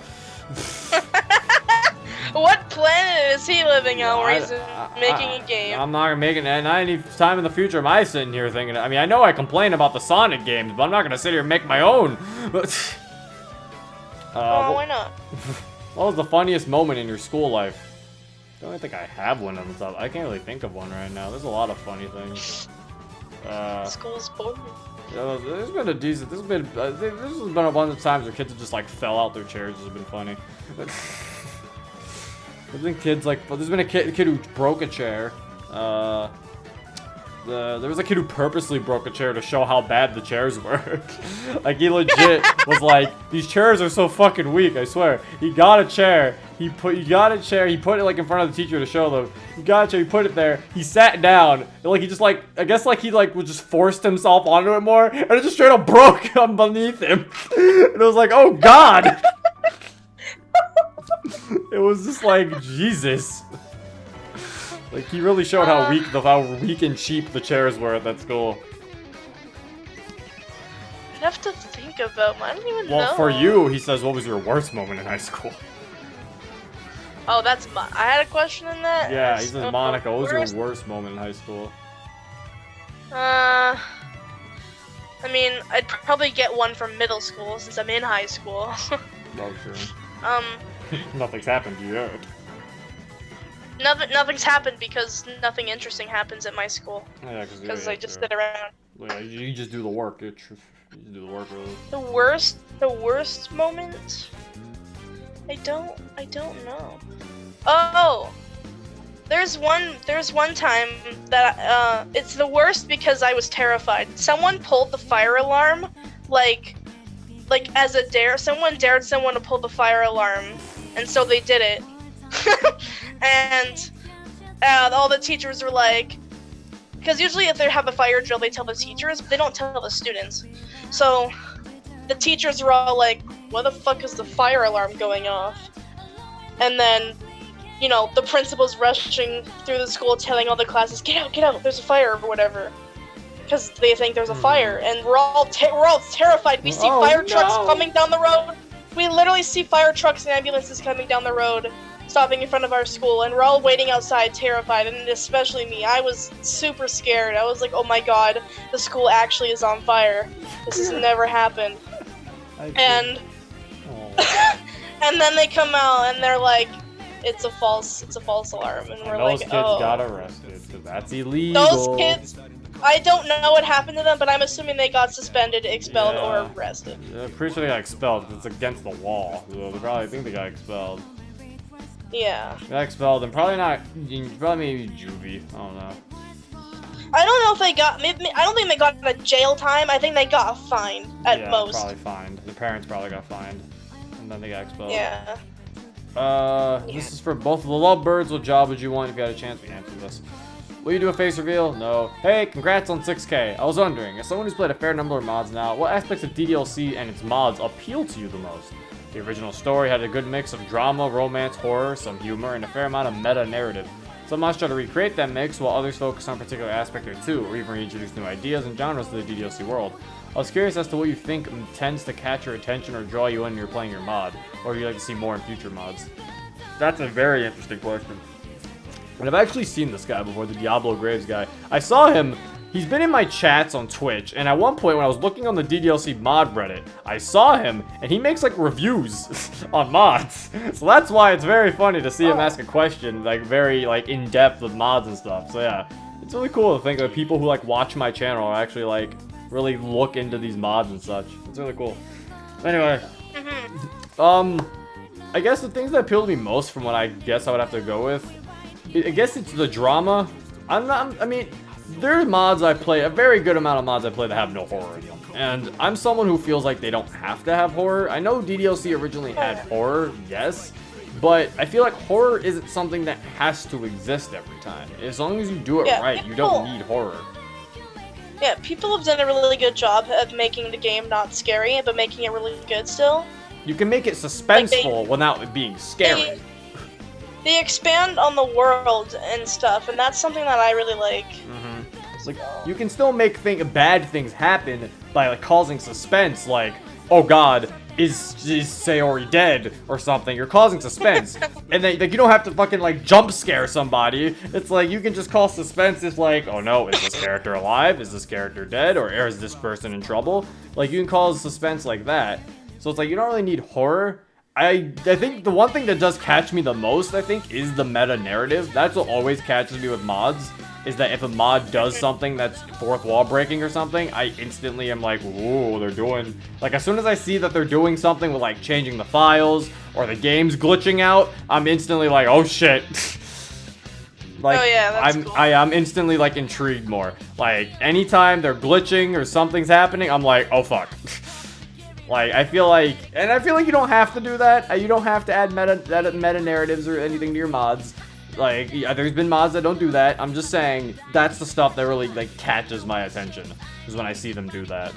What planet is he living on where he's making a game? I'm not gonna make it not any time in the future am I sitting here thinking. I mean, I know I complain about the Sonic games, but I'm not gonna sit here and make my own. Why not? What was the funniest moment in your school life? I don't think I have one on the top. I can't really think of one right now. There's a lot of funny things. School's boring. Yeah, there's been a decent. This has been a bunch of times where kids have just like fell out their chairs. This has been funny. There's been kids like. There's been a kid who broke a chair. There was a kid who purposely broke a chair to show how bad the chairs were. Like, he legit was like, these chairs are so fucking weak, I swear. He got a chair, he put it like in front of the teacher to show them. He got a chair, he put it there, he sat down, and like he just like, I guess like he like was just forced himself onto it more, and it just straight up broke underneath him. And it was like, oh god! It was just like, Jesus. Like, he really showed how weak and cheap the chairs were at that school. I'd have to think about I don't even know. Well, for you, he says, what was your worst moment in high school? Oh, that's I had a question in that? Yeah, he says, Monica, what was your worst moment in high school? I mean, I'd probably get one from middle school since I'm in high school. Oh, sure. Nothing's happened to you. Nothing's happened because nothing interesting happens at my school. Yeah, because I just sit around. Yeah, you just do the work. You just do the work, really. The worst moment? I don't know. Oh, there's one time that it's the worst because I was terrified. Someone pulled the fire alarm, like as a dare. Someone dared someone to pull the fire alarm, and so they did it. And all the teachers were like, because usually if they have a fire drill, they tell the teachers, but they don't tell the students. So the teachers were all like, "What the fuck is the fire alarm going off?" And then, you know, the principal's rushing through the school, telling all the classes, "Get out! There's a fire," or whatever, because they think there's a fire, and we're all terrified. We see fire trucks coming down the road. We literally see fire trucks and ambulances coming down the road, stopping in front of our school, and we're all waiting outside terrified, and especially me. I was super scared. I was like, oh my god, the school actually is on fire. This has never happened. And and then they come out and they're like, it's a false alarm, and we're like, those kids got arrested because that's illegal. Those kids, I don't know what happened to them, but I'm assuming they got suspended, expelled, or arrested. Yeah, I'm pretty sure they got expelled because it's against the law. So they probably think they got expelled. Yeah. They got expelled, and probably maybe juvie. I don't know. I don't know if they got. I don't think they got a jail time. I think they got a fine at most. Yeah, probably fined. The parents probably got fined, and then they got expelled. Yeah. This is for both of the lovebirds. What job would you want if you had a chance? We answered this. Will you do a face reveal? No. Hey, congrats on 6K. I was wondering, as someone who's played a fair number of mods now, what aspects of DDLC and its mods appeal to you the most? The original story had a good mix of drama, romance, horror, some humor, and a fair amount of meta-narrative. Some mods try to recreate that mix, while others focus on a particular aspect or two, or even reintroduce new ideas and genres to the DDLC world. I was curious as to what you think tends to catch your attention or draw you in when you're playing your mod, or if you'd like to see more in future mods. That's a very interesting question. And I've actually seen this guy before, the Diablo Graves guy. I saw him, he's been in my chats on Twitch, and at one point when I was looking on the DDLC mod Reddit, I saw him, and he makes like reviews on mods. So that's why it's very funny to see him ask a question, like very like in-depth with mods and stuff. So yeah, it's really cool to think that people who like watch my channel are actually like really look into these mods and such. It's really cool. Anyway, I guess the things that appeal to me most from what I guess I would have to go with, I guess it's the drama. I mean, there are mods I play, a very good amount of mods I play that have no horror in them. And I'm someone who feels like they don't have to have horror. I know DDLC originally had horror, yes. But I feel like horror isn't something that has to exist every time. As long as you do it right, you don't need horror. Yeah, people have done a really good job of making the game not scary, but making it really good still. You can make it suspenseful without it being scary. They expand on the world and stuff, and that's something that I really like. Like, you can still make bad things happen by like causing suspense, like, oh god, is Sayori dead or something? You're causing suspense, and then like you don't have to fucking like jump scare somebody. It's like you can just cause suspense. It's like, oh no, is this character alive? Is this character dead? Or is this person in trouble? Like you can cause suspense like that. So it's like you don't really need horror. I think the one thing that does catch me the most, I think, is the meta narrative. That's what always catches me with mods. Is that if a mod does something that's fourth wall breaking or something, I instantly am like, ooh, they're doing... Like, as soon as I see that they're doing something with, like, changing the files, or the game's glitching out, I'm instantly like, oh shit. Like, oh yeah, that's cool. I'm instantly, like, intrigued more. Like, anytime they're glitching or something's happening, I'm like, oh fuck. Like, I feel like you don't have to do that. You don't have to add meta narratives or anything to your mods. Like, there's been mods that don't do that. I'm just saying, that's the stuff that really, like, catches my attention, is when I see them do that.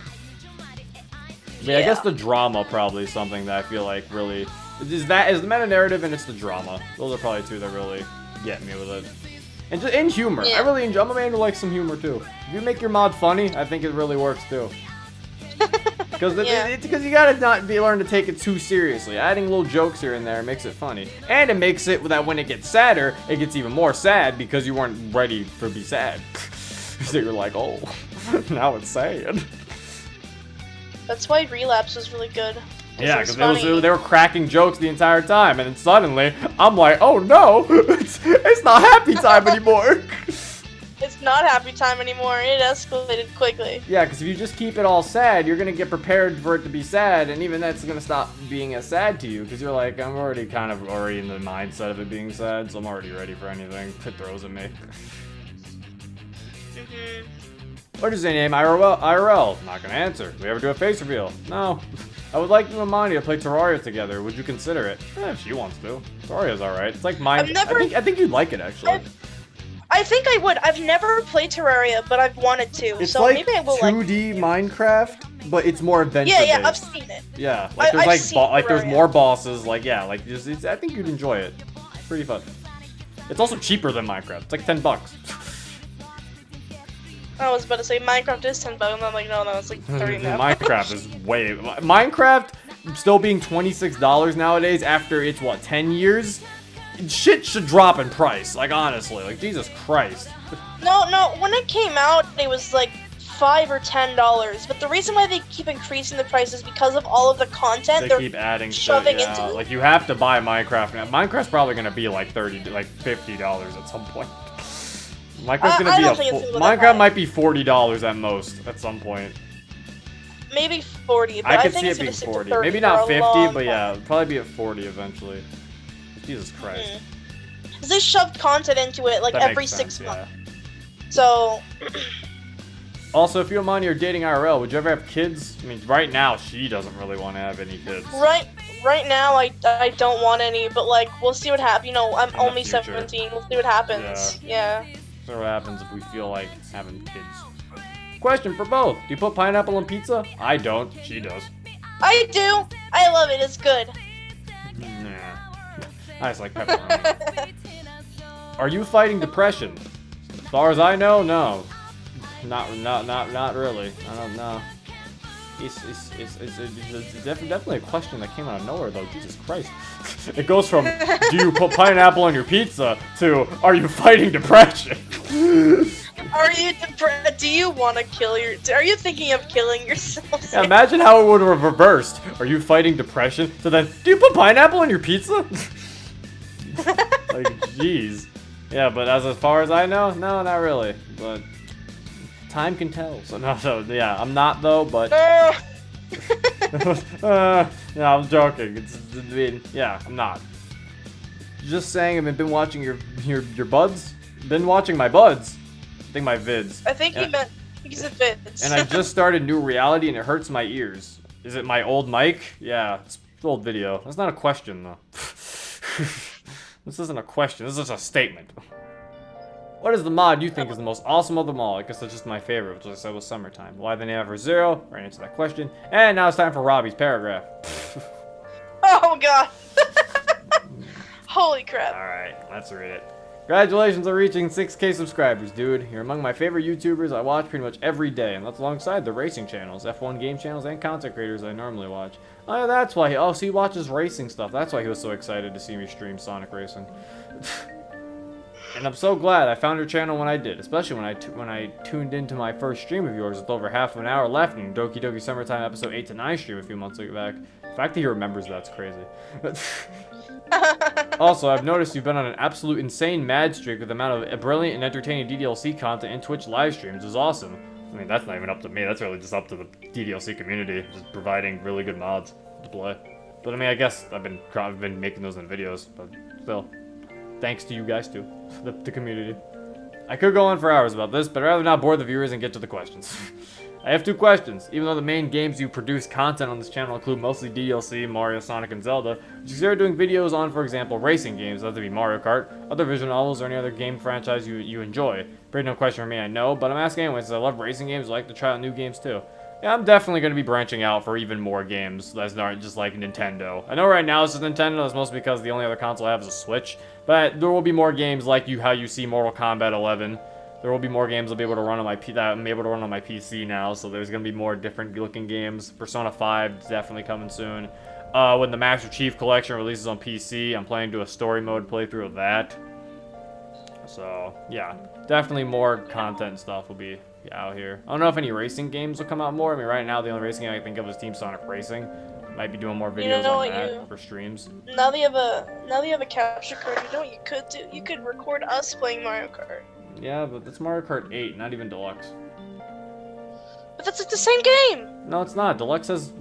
Yeah, I guess the drama probably is something that I feel like really... is the meta narrative and it's the drama. Those are probably two that really get me with it. And humor. Yeah. I really enjoy... I'm a man who likes some humor, too. If you make your mod funny, I think it really works, too. Because you gotta learn to take it too seriously. Adding little jokes here and there makes it funny. And it makes it that when it gets sadder, it gets even more sad because you weren't ready to be sad. So you're like, oh, now it's sad. That's why Relapse was really good. Yeah, because they were cracking jokes the entire time, and then suddenly, I'm like, oh no, it's not happy time anymore. It's not happy time anymore. It escalated quickly. Yeah, because if you just keep it all sad, you're going to get prepared for it to be sad, and even that's going to stop being as sad to you, because you're like, I'm already in the mindset of it being sad, so I'm already ready for anything it throws at me. What is your name? IRL. Not going to answer. Do we ever do a face reveal? No. I would like you and Monty to play Terraria together. Would you consider it? If she wants to. Terraria's alright. It's like mine. I think you'd like it, actually. I think I would. I've never played Terraria, but I've wanted to. It's so like maybe I will 2D Minecraft, but it's more adventure-based. Yeah, I've seen it. Yeah, like there's more bosses. Like I think you'd enjoy it. It's pretty fun. It's also cheaper than Minecraft. It's like $10. I was about to say Minecraft is $10, and I'm like, no, it's like 30 now. Minecraft is Minecraft still being $26 nowadays after it's what 10 years. Shit should drop in price, like honestly, like Jesus Christ. No, when it came out, it was like $5 or $10. But the reason why they keep increasing the price is because of all of the content they keep adding shoving stuff, into. Like you have to buy Minecraft now. Minecraft's probably gonna be like $50 at some point. Minecraft might be $40 at most at some point. Maybe 40. But I could think see it's it being 30 40. Maybe not 50, but time. yeah, it'll probably be at 40 eventually. Jesus Christ. Because they shoved content into it like That every makes 6 sense, months. So. Also, if you don't mind, you're dating IRL, would you ever have kids? I mean, right now she doesn't really want to have any kids. Right now I don't want any, but like we'll see what happens. You know, I'm only 17. We'll see what happens. Yeah. See what happens if we feel like having kids. Question for both: do you put pineapple on pizza? I don't. She does. I do. I love it. It's good. Nah. I just like pepperoni. Are you fighting depression? As far as I know, no. Not really. I don't know. It's definitely a question that came out of nowhere, though. Jesus Christ. It goes from, do you put pineapple on your pizza, to, are you fighting depression? Do you want to kill are you thinking of killing yourself? Yeah, imagine how it would have reversed. Are you fighting depression? So then, do you put pineapple on your pizza? Like, jeez. Yeah, but as far as I know, no, not really. But time can tell. So no, yeah, I'm not though, but no, I'm joking. I mean, yeah, I'm not. Just saying, I've been watching your buds. Been watching my buds. I think my vids. I think he meant he's a vids. And I just started New Reality, and it hurts my ears. Is it my old mic? Yeah, it's an old video. That's not a question though. This isn't a question. This is a statement. What is the mod you think is the most awesome of them all? I guess that's just my favorite, which I said was Summertime. Why the name for Zero? Right, answer that question. And now it's time for Robbie's paragraph. Oh god. Holy crap. Alright, let's read it. Congratulations on reaching 6K subscribers, dude. You're among my favorite YouTubers I watch pretty much every day, and that's alongside the racing channels, F1 game channels, and content creators I normally watch. Oh, yeah, that's why so he watches racing stuff. That's why he was so excited to see me stream Sonic Racing. And I'm so glad I found your channel when I did, especially when I tuned into my first stream of yours with over half an hour left in Doki Doki Summertime episode 8 to 9 stream a few months back. The fact that he remembers that's crazy. Also, I've noticed you've been on an absolute insane mad streak with the amount of brilliant and entertaining DDLC content and Twitch live streams is awesome. I mean, that's not even up to me, that's really just up to the DDLC community, just providing really good mods to play. But I mean, I guess I've been making those in videos, but still. Thanks to you guys too, the community. I could go on for hours about this, but I'd rather not bore the viewers and get to the questions. I have 2 questions. Even though the main games you produce content on this channel include mostly DLC, Mario, Sonic, and Zelda, would you consider doing videos on, for example, racing games, whether it be Mario Kart, other visual novels, or any other game franchise you enjoy? Pretty no question for me, I know, but I'm asking anyway, since I love racing games, I like to try out new games too. Yeah, I'm definitely going to be branching out for even more games that's not just like Nintendo. I know right now it's just Nintendo, that's mostly because the only other console I have is a Switch, but there will be more games like how you see Mortal Kombat 11. There will be more games I'll be able to run on that I'm able to run on my PC now, so there's going to be more different looking games. Persona 5 is definitely coming soon. When the Master Chief Collection releases on PC, I'm planning to do a story mode playthrough of that. So, yeah, definitely more content stuff will be out here. I don't know if any racing games will come out more. I mean, right now the only racing game I can think of is Team Sonic Racing. Might be doing more videos on that for streams. Now that you have a capture card, you know what you could do? You could record us playing Mario Kart. Yeah, but that's Mario Kart 8, not even Deluxe. But that's like the same game! No, it's not. Deluxe has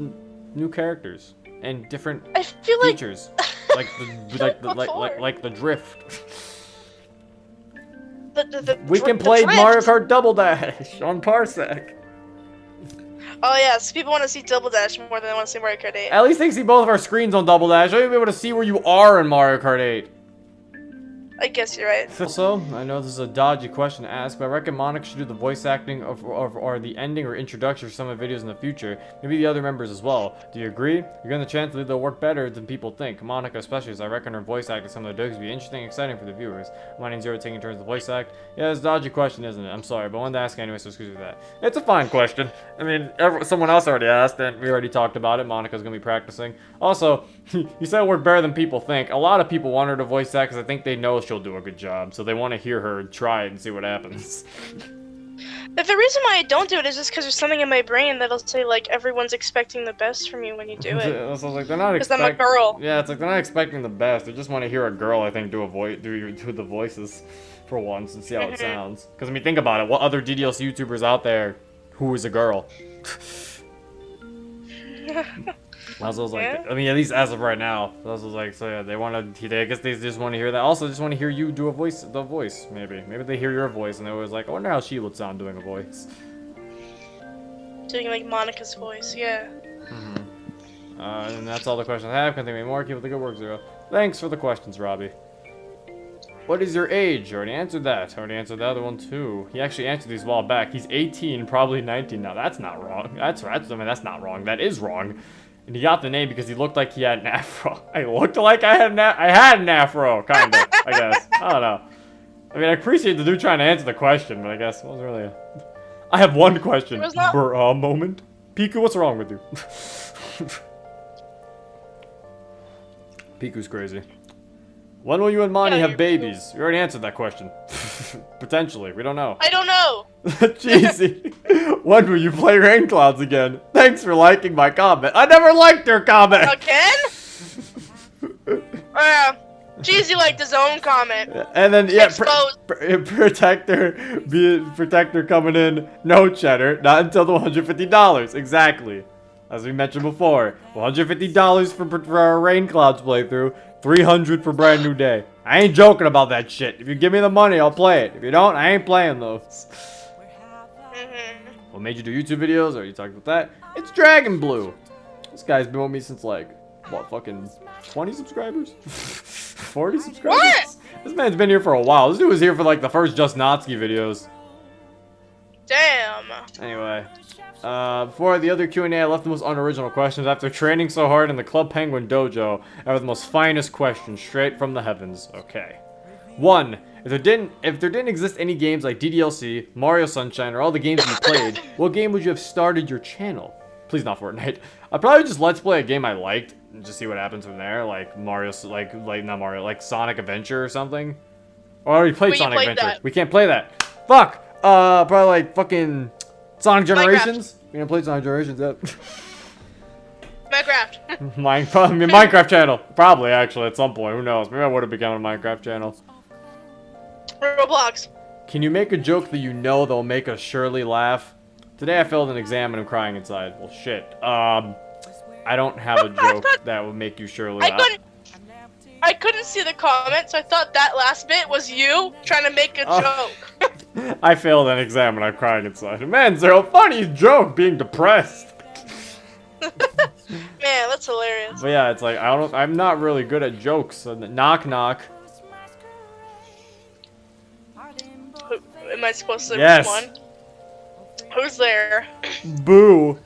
new characters and different features. Like the drift. We can play Mario Kart Double Dash on Parsec. Oh yeah, so people want to see Double Dash more than they want to see Mario Kart 8. At least they can see both of our screens on Double Dash. I will be able to see where you are in Mario Kart 8. I guess you're right. Also, I know this is a dodgy question to ask, but I reckon Monica should do the voice acting or the ending or introduction for some of the videos in the future. Maybe the other members as well. Do you agree? You're getting the chance that they'll work better than people think. Monica especially, as I reckon her voice acting some of the Dokis would be interesting and exciting for the viewers. Mine and Zero taking turns to voice act. Yeah, it's a dodgy question, isn't it? I'm sorry, but I wanted to ask anyway, so excuse me for that. It's a fine question. I mean, someone else already asked, and we already talked about it. Monica's going to be practicing. Also, you said it worked better than people think. A lot of people want her to voice act because I think they know she'll do a good job. So they want to hear her try it and see what happens. But the reason why I don't do it is just because there's something in my brain that'll say, like, everyone's expecting the best from you when you do it. So like, they're not because I'm a girl. Yeah, it's like they're not expecting the best. They just want to hear a girl, I think, do the voices for once and see how it sounds. Because, I mean, think about it. What other DDLC YouTubers out there who is a girl? I was like, yeah. I mean, at least as of right now. I was like, so yeah, I guess they just want to hear that. Also, just want to hear you do the voice, maybe. Maybe they hear your voice and they're always like, I wonder how she would sound doing a voice. Doing like Monica's voice, yeah. And that's all the questions I have. Can't think of any more. Keep up the good work, Zero. Thanks for the questions, Robbie. What is your age? Already answered that. Already answered the other one too. He actually answered these a while back. He's 18, probably 19 now. That's not wrong. That's not wrong. That is wrong. And he got the name because he looked like he had an afro. I looked like I had an afro, kind of, I guess. I don't know. I mean, I appreciate the dude trying to answer the question, but I guess it wasn't really I have one question. Moment. Piku, what's wrong with you? Piku's crazy. When will you and Monty have babies? You already answered that question. Potentially, we don't know. I don't know. Jeezy. When will you play Rain Clouds again? Thanks for liking my comment. I never liked your comment. Again? Jeez, he liked his own comment. And then yeah, Exposed. protector coming in. No cheddar, not until the $150. Exactly, as we mentioned before. $150 for our Rain Clouds playthrough. $300 for Brand New Day. I ain't joking about that shit. If you give me the money, I'll play it. If you don't, I ain't playing those. What made you do YouTube videos? Are you talking about that? It's Dragon Blue. This guy's been with me since like, what, fucking 20 subscribers? 40 subscribers? What? This man's been here for a while. This dude was here for like the first Just Natsuki videos. Damn. Anyway, before the other Q&A, I left the most unoriginal questions. After training so hard in the Club Penguin Dojo, I have the most finest questions straight from the heavens. Okay. 1. If there didn't exist any games like DDLC, Mario Sunshine, or all the games you played, what game would you have started your channel? Please not Fortnite. I'd probably just let's play a game I liked and just see what happens from there, like Mario, not Mario, like Sonic Adventure or something. Oh, I already played Sonic Adventure. That. We can't play that. Fuck. Probably like fucking Sonic Generations. Minecraft. We didn't play Sonic Generations yet. Minecraft. Minecraft channel. Probably actually at some point. Who knows? Maybe I would have become a Minecraft channel. Roblox. Can you make a joke that you know that'll make us surely laugh? Today I failed an exam and I'm crying inside. Well, shit. I don't have a joke that would make you surely laugh. I couldn't see the comments, so I thought that last bit was you trying to make a joke. I failed an exam and I'm crying inside. Man, Zero, funny joke being depressed. Man, that's hilarious. But yeah, it's like I'm not really good at jokes. So knock knock. Am I supposed to yes. one? Who's there? Boo.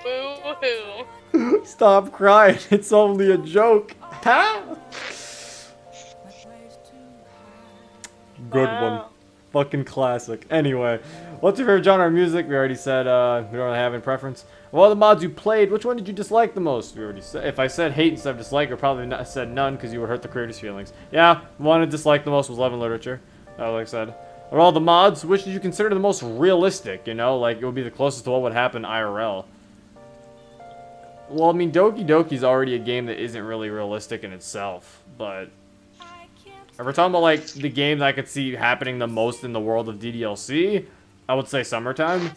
Boo-hoo. Stop crying. It's only a joke. Huh? Good one. Fucking classic. Anyway, what's your favorite genre of music? We already said we don't really have any preference. Of all the mods you played, which one did you dislike the most? We already said. If I said hate instead of dislike, I probably not said none because you would hurt the creator's feelings. Yeah, one I disliked the most was Love and Literature. Like I said. Of all the mods, which did you consider the most realistic? You know, like it would be the closest to what would happen IRL. Well, I mean, Doki Doki's already a game that isn't really realistic in itself, but if we're talking about like the game that I could see happening the most in the world of DDLC, I would say Summertime.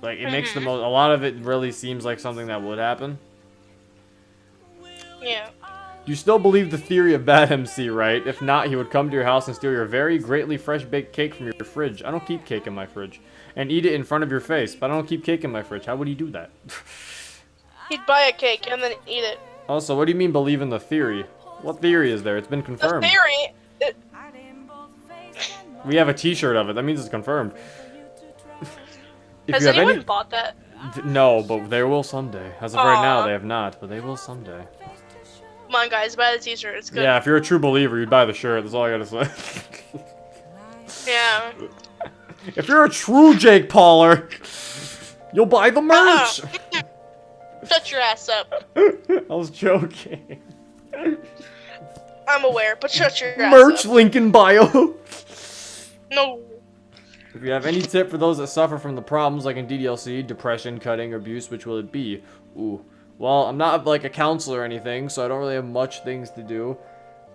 Like it makes the most. A lot of it really seems like something that would happen. Yeah. You still believe the theory of Bad MC, right? If not, he would come to your house and steal your very greatly fresh baked cake from your fridge. I don't keep cake in my fridge. And eat it in front of your face, but I don't keep cake in my fridge. How would he do that? He'd buy a cake and then eat it. Also, what do you mean believe in the theory? What theory is there? It's been confirmed. The theory... We have a t-shirt of it. That means it's confirmed. Has anyone bought that? No, but they will someday. As of right now, they have not, but they will someday. Come on, guys, buy the t-shirt. It's good. Yeah, if you're a true believer, you'd buy the shirt. That's all I gotta say. Yeah. If you're a true Jake Pauler, you'll buy the merch. Shut your ass up. I was joking. I'm aware, but shut your ass Merch up. link in bio. No. If you have any tip for those that suffer from the problems like in DDLC, depression, cutting, or abuse, which will it be? Ooh. Well, I'm not like a counselor or anything, so I don't really have much things to do.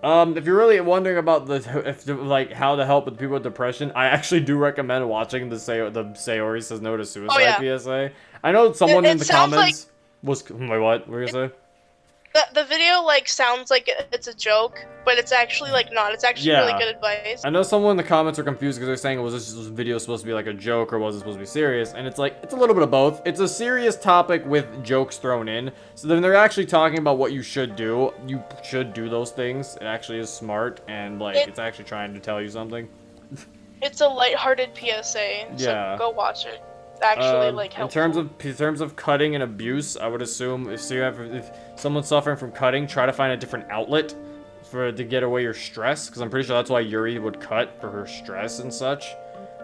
If you're really wondering about like how to help with people with depression, I actually do recommend watching the Sayori Says No to Suicide PSA. I know someone in the comments was wait, what were you gonna say? The video like sounds like it's a joke, but it's actually like not. It's actually really good advice. I know someone in the comments were confused because they're saying was this video supposed to be like a joke or was it supposed to be serious? And it's like it's a little bit of both. It's a serious topic with jokes thrown in. So then they're actually talking about what you should do. You should do those things. It actually is smart and like it's actually trying to tell you something. It's a lighthearted PSA. So go watch it. Actually, like helpful. In terms of cutting and abuse, I would assume if someone's suffering from cutting, try to find a different outlet to get away your stress. Because I'm pretty sure that's why Yuri would cut for her stress and such.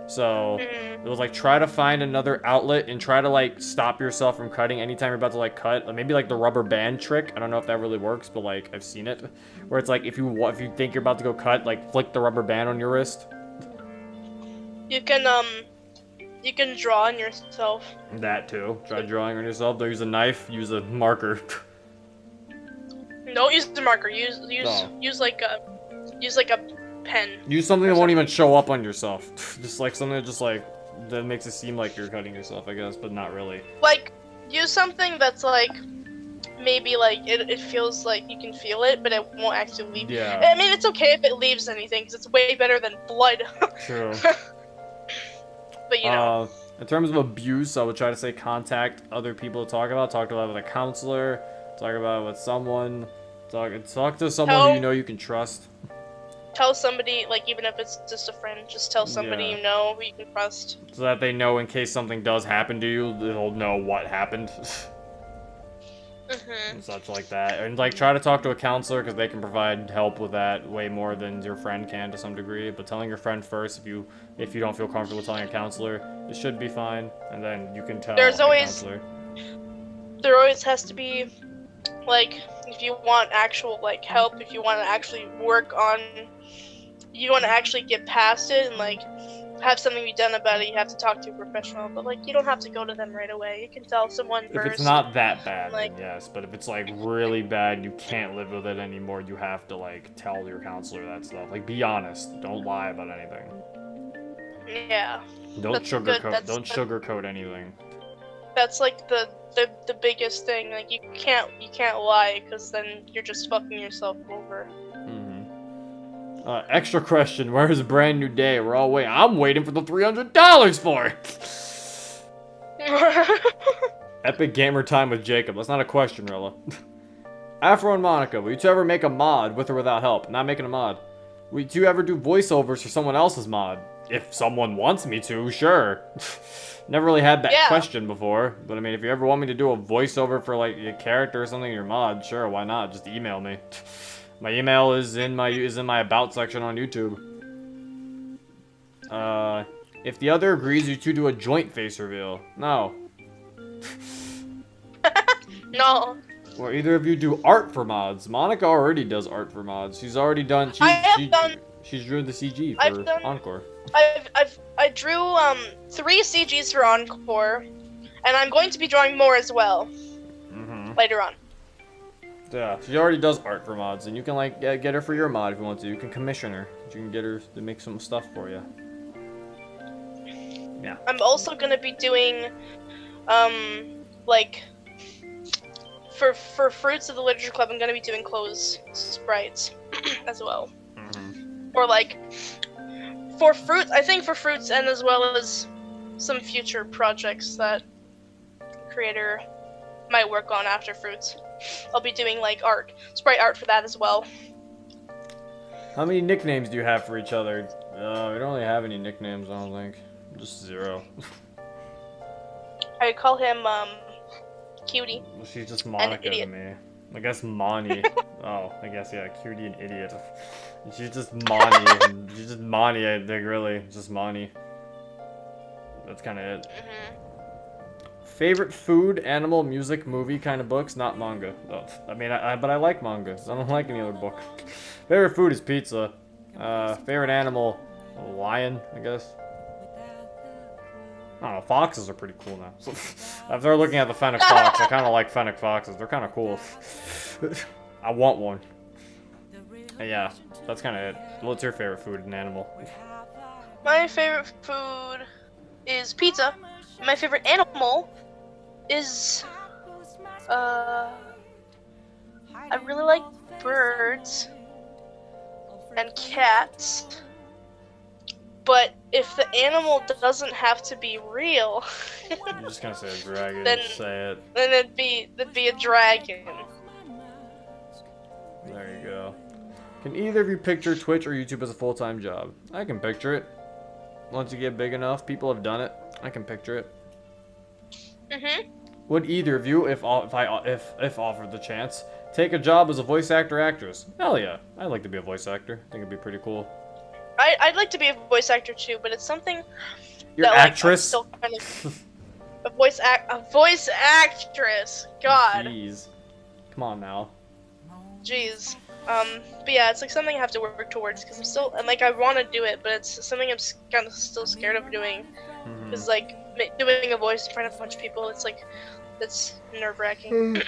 So it was like try to find another outlet and try to like stop yourself from cutting anytime you're about to like cut. Like, maybe like the rubber band trick. I don't know if that really works, but like I've seen it where it's like if you think you're about to go cut, like flick the rubber band on your wrist. You can You can draw on yourself. That too. Try drawing on yourself. Don't use a knife. Use a marker. Don't use the marker. Use like a pen. Use something that won't even show up on yourself. Just like something that that makes it seem like you're cutting yourself, I guess, but not really. Like, use something that's like, maybe like, it feels like you can feel it, but it won't actually leave. Yeah. I mean, it's okay if it leaves anything, because it's way better than blood. True. But you know. In terms of abuse, I would try to say contact other people to talk about. Talk about it with a counselor. Talk about it with someone. Talk to someone who you know you can trust. Tell somebody, like, even if it's just a friend, just tell somebody you know who you can trust. So that they know in case something does happen to you, they'll know what happened. And such like that. And, like, try to talk to a counselor, because they can provide help with that way more than your friend can to some degree. But telling your friend first, if you don't feel comfortable telling a counselor, it should be fine. And then you can tell the counselor. There always has to be, like, if you want actual, like, help, if you want to actually work on, you want to actually get past it and, like, have something be done about it, you have to talk to a professional. But, like, you don't have to go to them right away. You can tell someone first. If it's not that bad, like, then yes. But if it's, like, really bad, you can't live with it anymore, you have to, like, tell your counselor that stuff. Like, be honest. Don't lie about anything. Yeah. Don't sugarcoat anything. That's, like, the biggest thing. Like, you can't lie, because then you're just fucking yourself over. Extra question, where's a brand new day? We're all waiting. I'm waiting for the $300 for it! Epic gamer time with Jacob. That's not a question, Rilla. Afro and Monica, will you two ever make a mod with or without help? Not making a mod. Will you two ever do voiceovers for someone else's mod? If someone wants me to, sure. Never really had that question before, but I mean, if you ever want me to do a voiceover for, like, a character or something in your mod, sure, why not? Just email me. My email is in my about section on YouTube. If the other agrees, you two do a joint face reveal. No. No. Or either of you do art for mods. Monica already does art for mods. She's already done. She's drew the CG for Encore. I drew 3 CGs for Encore, and I'm going to be drawing more as well. Later on. Yeah, she already does art for mods, and you can, like, get her for your mod if you want to. You can commission her. You can get her to make some stuff for you. Yeah. I'm also gonna be doing, like, for Fruits of the Literature Club, I'm gonna be doing clothes sprites as well. Or, like, for Fruits, I think for Fruits, and as well as some future projects that creator might work on after Fruits. I'll be doing, like, sprite art for that as well. How many nicknames do you have for each other? We don't really have any nicknames, I don't think. Just 0. I call him, Cutie. Well, she's just Monica to me. I guess Monty. Oh, I guess, yeah, Cutie and Idiot. She's just Monty. She's just Monty, I think, really. Just Monty. That's kind of it. Favorite food, animal, music, movie kind of books, not manga. Oh, I mean, but I like manga, so I don't like any other book. Favorite food is pizza. Favorite animal, a lion, I guess. I don't know, foxes are pretty cool now. So, after looking at the fennec fox, I kind of like fennec foxes. They're kind of cool. I want one. Yeah, that's kind of it. What's your favorite food and animal? My favorite food is pizza. My favorite animal is, I really like birds and cats, but if the animal doesn't have to be real, You're just gonna say a dragon, then, say it. Then it'd be a dragon. There you go. Can either of you picture Twitch or YouTube as a full-time job? I can picture it. Once you get big enough, people have done it. I can picture it. Would either of you, if offered the chance, take a job as a voice actor actress? Hell yeah, I'd like to be a voice actor. I think it'd be pretty cool. I'd like to be a voice actor too, but it's something. You're actress. Still kind of a voice actress. God. Jeez. Come on now. Jeez. But yeah, it's like something I have to work towards because I'm still, and like I want to do it, but it's something I'm kind of still scared of doing. Because like doing a voice in front of a bunch of people, it's like, it's nerve-wracking.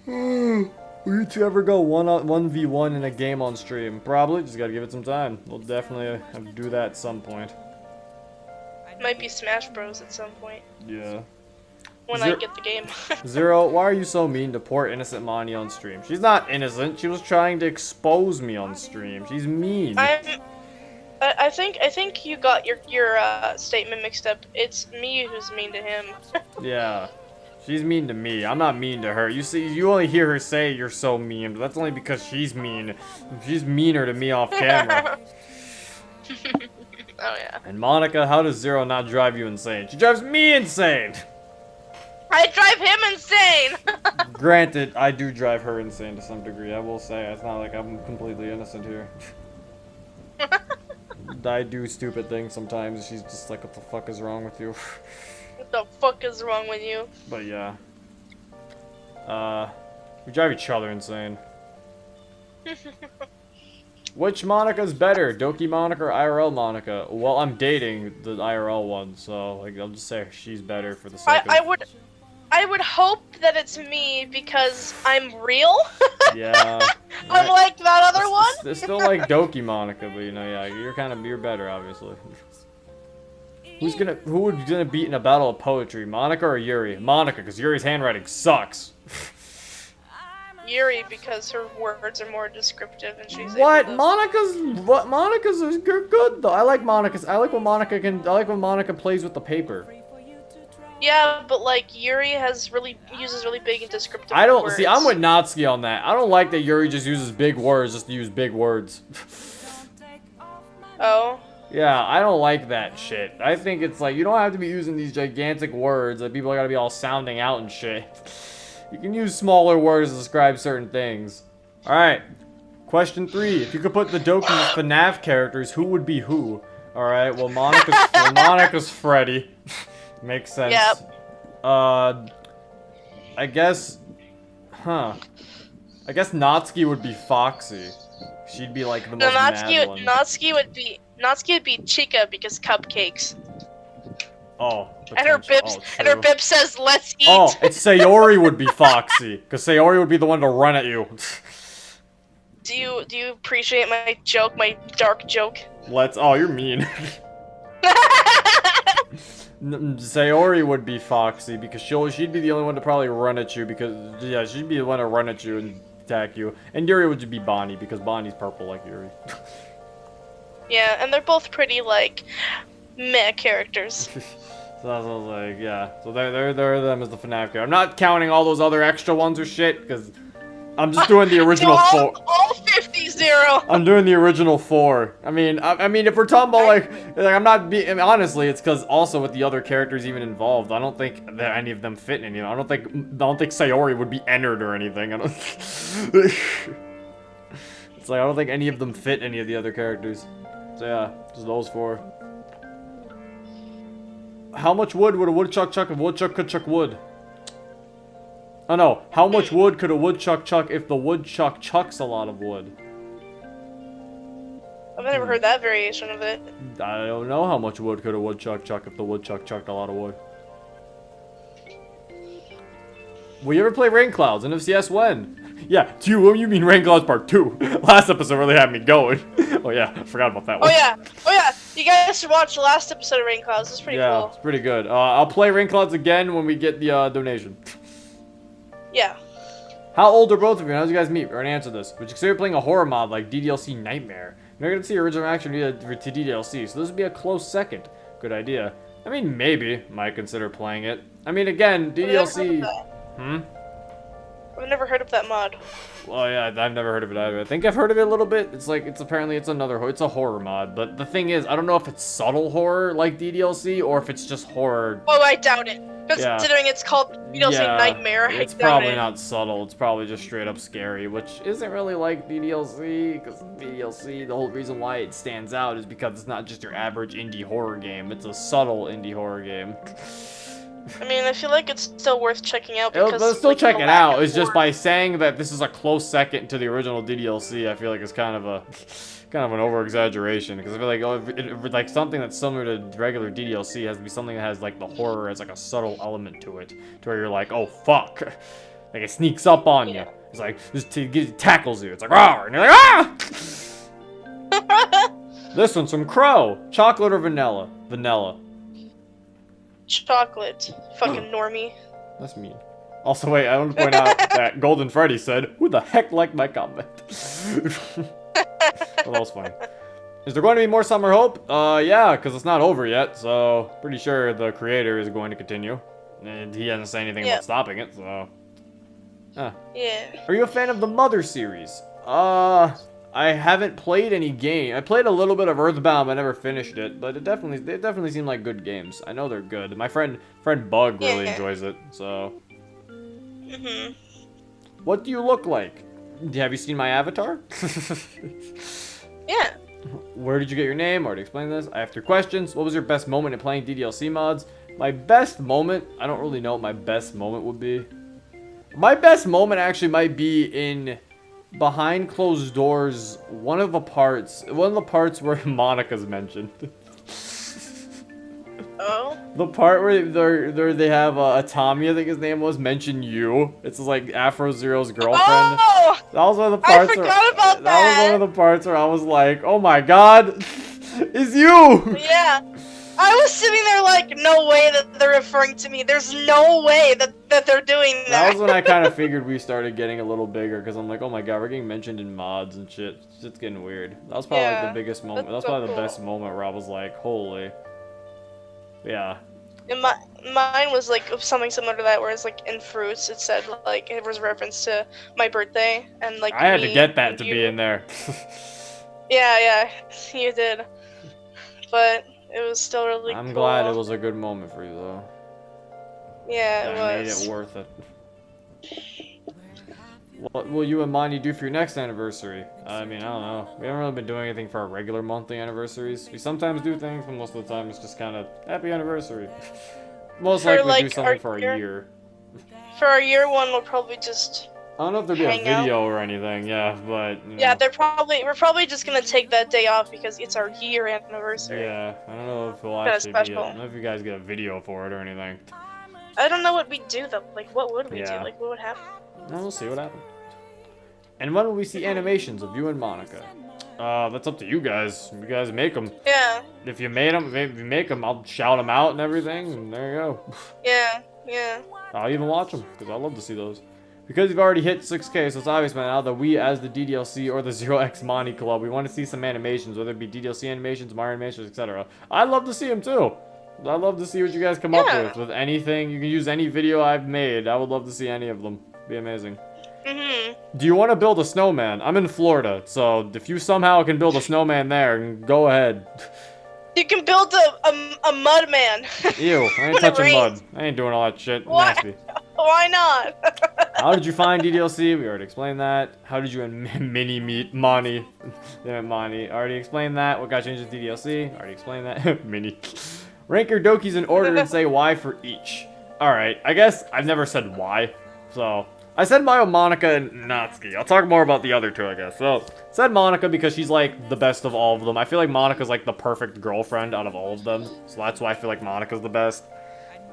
Will you two ever go 1v1 in a game on stream? Probably. Just gotta give it some time. We'll definitely have to do that at some point. Might be Smash Bros at some point. Yeah. When I get the game. Zero, why are you so mean to poor innocent Monty on stream? She's not innocent. She was trying to expose me on stream. She's mean. I think you got your statement mixed up. It's me who's mean to him. Yeah. She's mean to me. I'm not mean to her. You see, you only hear her say you're so mean, but that's only because she's mean. She's meaner to me off camera. Oh yeah. And Monica, how does Zero not drive you insane? She drives me insane! I drive him insane! Granted, I do drive her insane to some degree, I will say. It's not like I'm completely innocent here. I do stupid things sometimes, she's just like, what the fuck is wrong with you? What the fuck is wrong with you? But yeah. We drive each other insane. Which Monica's better, Doki Monica or IRL Monica? Well, I'm dating the IRL one, so like I'll just say she's better for the sake of... I would hope that it's me because I'm real. Yeah. Unlike that other one. It's still like Doki Monica, but you know, yeah, you're better, obviously. Who would gonna beat in a battle of poetry, Monica or Yuri? Monica, because Yuri's handwriting sucks. Yuri, because her words are more descriptive and she's Monica's is good though. I like Monica's. I like when Monica plays with the paper. Yeah, but like Yuri uses really big and descriptive words. See. I'm with Natsuki on that. I don't like that Yuri just uses big words just to use big words. Oh. Yeah, I don't like that shit. I think it's like you don't have to be using these gigantic words that people are gonna be all sounding out and shit. You can use smaller words to describe certain things. Alright. Question 3. If you could put the Doki's FNAF characters, who would be who? Alright, well Monica's Freddy. Makes sense. Yep. I guess Natsuki would be Foxy. She'd be like the most mad one. Natsuki would be Chica because cupcakes. Oh. And her bib says, "Let's eat." Oh, it's Sayori would be Foxy, because Sayori would be the one to run at you. Do you appreciate my joke, my dark joke? Oh, you're mean. Sayori would be Foxy, because she'd be the only one to probably run at you, because, yeah, she'd be the one to run at you and attack you. And Yuri would just be Bonnie, because Bonnie's purple like Yuri. Yeah, and they're both pretty, like, meh characters. So I was like, yeah. So they're them as the FNAF character. I'm not counting all those other extra ones or shit, because I'm just doing the original 4. All 50-0. I'm doing the original 4. I mean, if we're talking about like I'm not being honestly, it's because also with the other characters even involved, I don't think that any of them fit in any. I don't think Sayori would be entered or anything. It's like I don't think any of them fit any of the other characters. So yeah, just those 4. How much wood would a woodchuck chuck if a woodchuck could chuck wood? Oh no, how much wood could a woodchuck chuck if the woodchuck chucks a lot of wood? I've never heard that variation of it. I don't know how much wood could a woodchuck chuck if the woodchuck chucked a lot of wood. Will you ever play Rain Clouds? And if yes, when? Yeah, you mean Rain Clouds Part 2. Last episode really had me going. Oh yeah, I forgot about that one. Oh yeah, you guys should watch the last episode of Rain Clouds. It's pretty cool. Yeah, it's pretty good. I'll play Rain Clouds again when we get the donation. Yeah. How old are both of you? How did you guys meet? We already answered this. Would you consider playing a horror mod like DDLC Nightmare? You're not going to see original action to DDLC, so this would be a close second. Good idea. I mean, maybe. Might consider playing it. I mean, again, DDLC... I've never heard of that mod. Well, yeah, I've never heard of it either. I think I've heard of it a little bit. It's like, it's a horror mod. But the thing is, I don't know if it's subtle horror like DDLC or if it's just horror. Oh, I doubt it. Considering it's called DDLC Nightmare, it's probably not subtle. It's probably just straight up scary, which isn't really like DDLC, because DDLC, the whole reason why it stands out is because it's not just your average indie horror game. It's a subtle indie horror game. I mean, I feel like it's still worth checking out But because still like, check the it lack out. of It's just lore- by saying that this is a close second to the original DDLC, I feel like it's kind of an over exaggeration, because I feel like if like something that's similar to regular DDLC has to be something that has like the horror as like a subtle element to it, to where you're like, oh fuck, like it sneaks up on you. It's like it tackles you. It's like rawr, and you're like ah. This one's from Crow. Chocolate or vanilla? Vanilla. Chocolate, fucking normie. That's mean. Also, wait, I want to point out that Golden Freddy said, "Who the heck liked my comment?" Well, that was funny. Is there going to be more Summer Hope? Yeah, because it's not over yet, so pretty sure the creator is going to continue. And he hasn't said anything about stopping it, so... Yeah. Are you a fan of the Mother series? I haven't played any game. I played a little bit of Earthbound, but I never finished it, but they definitely seem like good games. I know they're good. My friend Bug really enjoys it, so... Mhm. What do you look like? Have you seen my avatar? Yeah. Where did you get your name? Already explained this. I have 3 questions. What was your best moment in playing DDLC mods? My best moment? I don't really know what my best moment would be. My best moment actually might be in behind closed doors. One of the parts where Monica's mentioned. Oh. The part where they have Tommy, I think his name was, mention you. It's like Afro Zero's girlfriend. Oh! That was one of the parts. I forgot about that was one of the parts where I was like, "Oh my God, it's you!" Yeah. I was sitting there like, no way that they're referring to me. There's no way that they're doing that. That was when I kind of figured we started getting a little bigger, because I'm like, "Oh my God, we're getting mentioned in mods and shit. It's getting weird." That was probably like the biggest moment. That was so probably the cool. best moment where I was like, "Holy." Yeah. And mine was like something similar to that, where it's like in fruits, it said like it was a reference to my birthday, and like I had to me get that and to you. be in there. Yeah, you did. But it was still really cool. I'm glad it was a good moment for you, though. Yeah, That it was. made it worth it. What will you and Monty do for your next anniversary? I mean, I don't know. We haven't really been doing anything for our regular monthly anniversaries. We sometimes do things, but most of the time it's just kind of happy anniversary. Most For, likely like, do something for our a year- year. For our year one, we'll probably just. I don't know if there'll be a hang out. video or anything, yeah, but... you Yeah, know. we're probably just gonna take that day off because it's our year anniversary. Yeah, I don't know if it'll Kinda actually be... special. I don't know if you guys get a video for it or anything. I don't know what we'd do though. Like, what would we Yeah. do? Like, what would happen? No, we'll see what happens. And when will we see animations of you and Monica? That's up to you guys. You guys make them. Yeah, If you made them, if you make them, I'll shout them out and everything, and there you go. yeah. I'll even watch them, because I love to see those. Because you've already hit 6K, so it's obvious by now that we, as the DDLC or the 0x Monty Club, we want to see some animations, whether it be DDLC animations, Mario animations, etc. I'd love to see them too. I'd love to see what you guys come up with anything. You can use any video I've made. I would love to see any of them. Be amazing. Mhm. Do you want to build a snowman? I'm in Florida, so if you somehow can build a snowman there, go ahead. You can build a mud man. Ew, I ain't When it touching mud. rains. I ain't doing all that shit. What? Nasty. Why not? How did you find DDLC? We already explained that. How did you and Mini meet Monty? Monty. Already explained that. What got you into DDLC? Already explained that. Mini. Rank your Dokis in order and say why for each. Alright, I guess I've never said why. So, I said Mayo, Monica, and Natsuki. I'll talk more about the other two, I guess. So, said Monica because she's like the best of all of them. I feel like Monica's like the perfect girlfriend out of all of them. So that's why I feel like Monica's the best.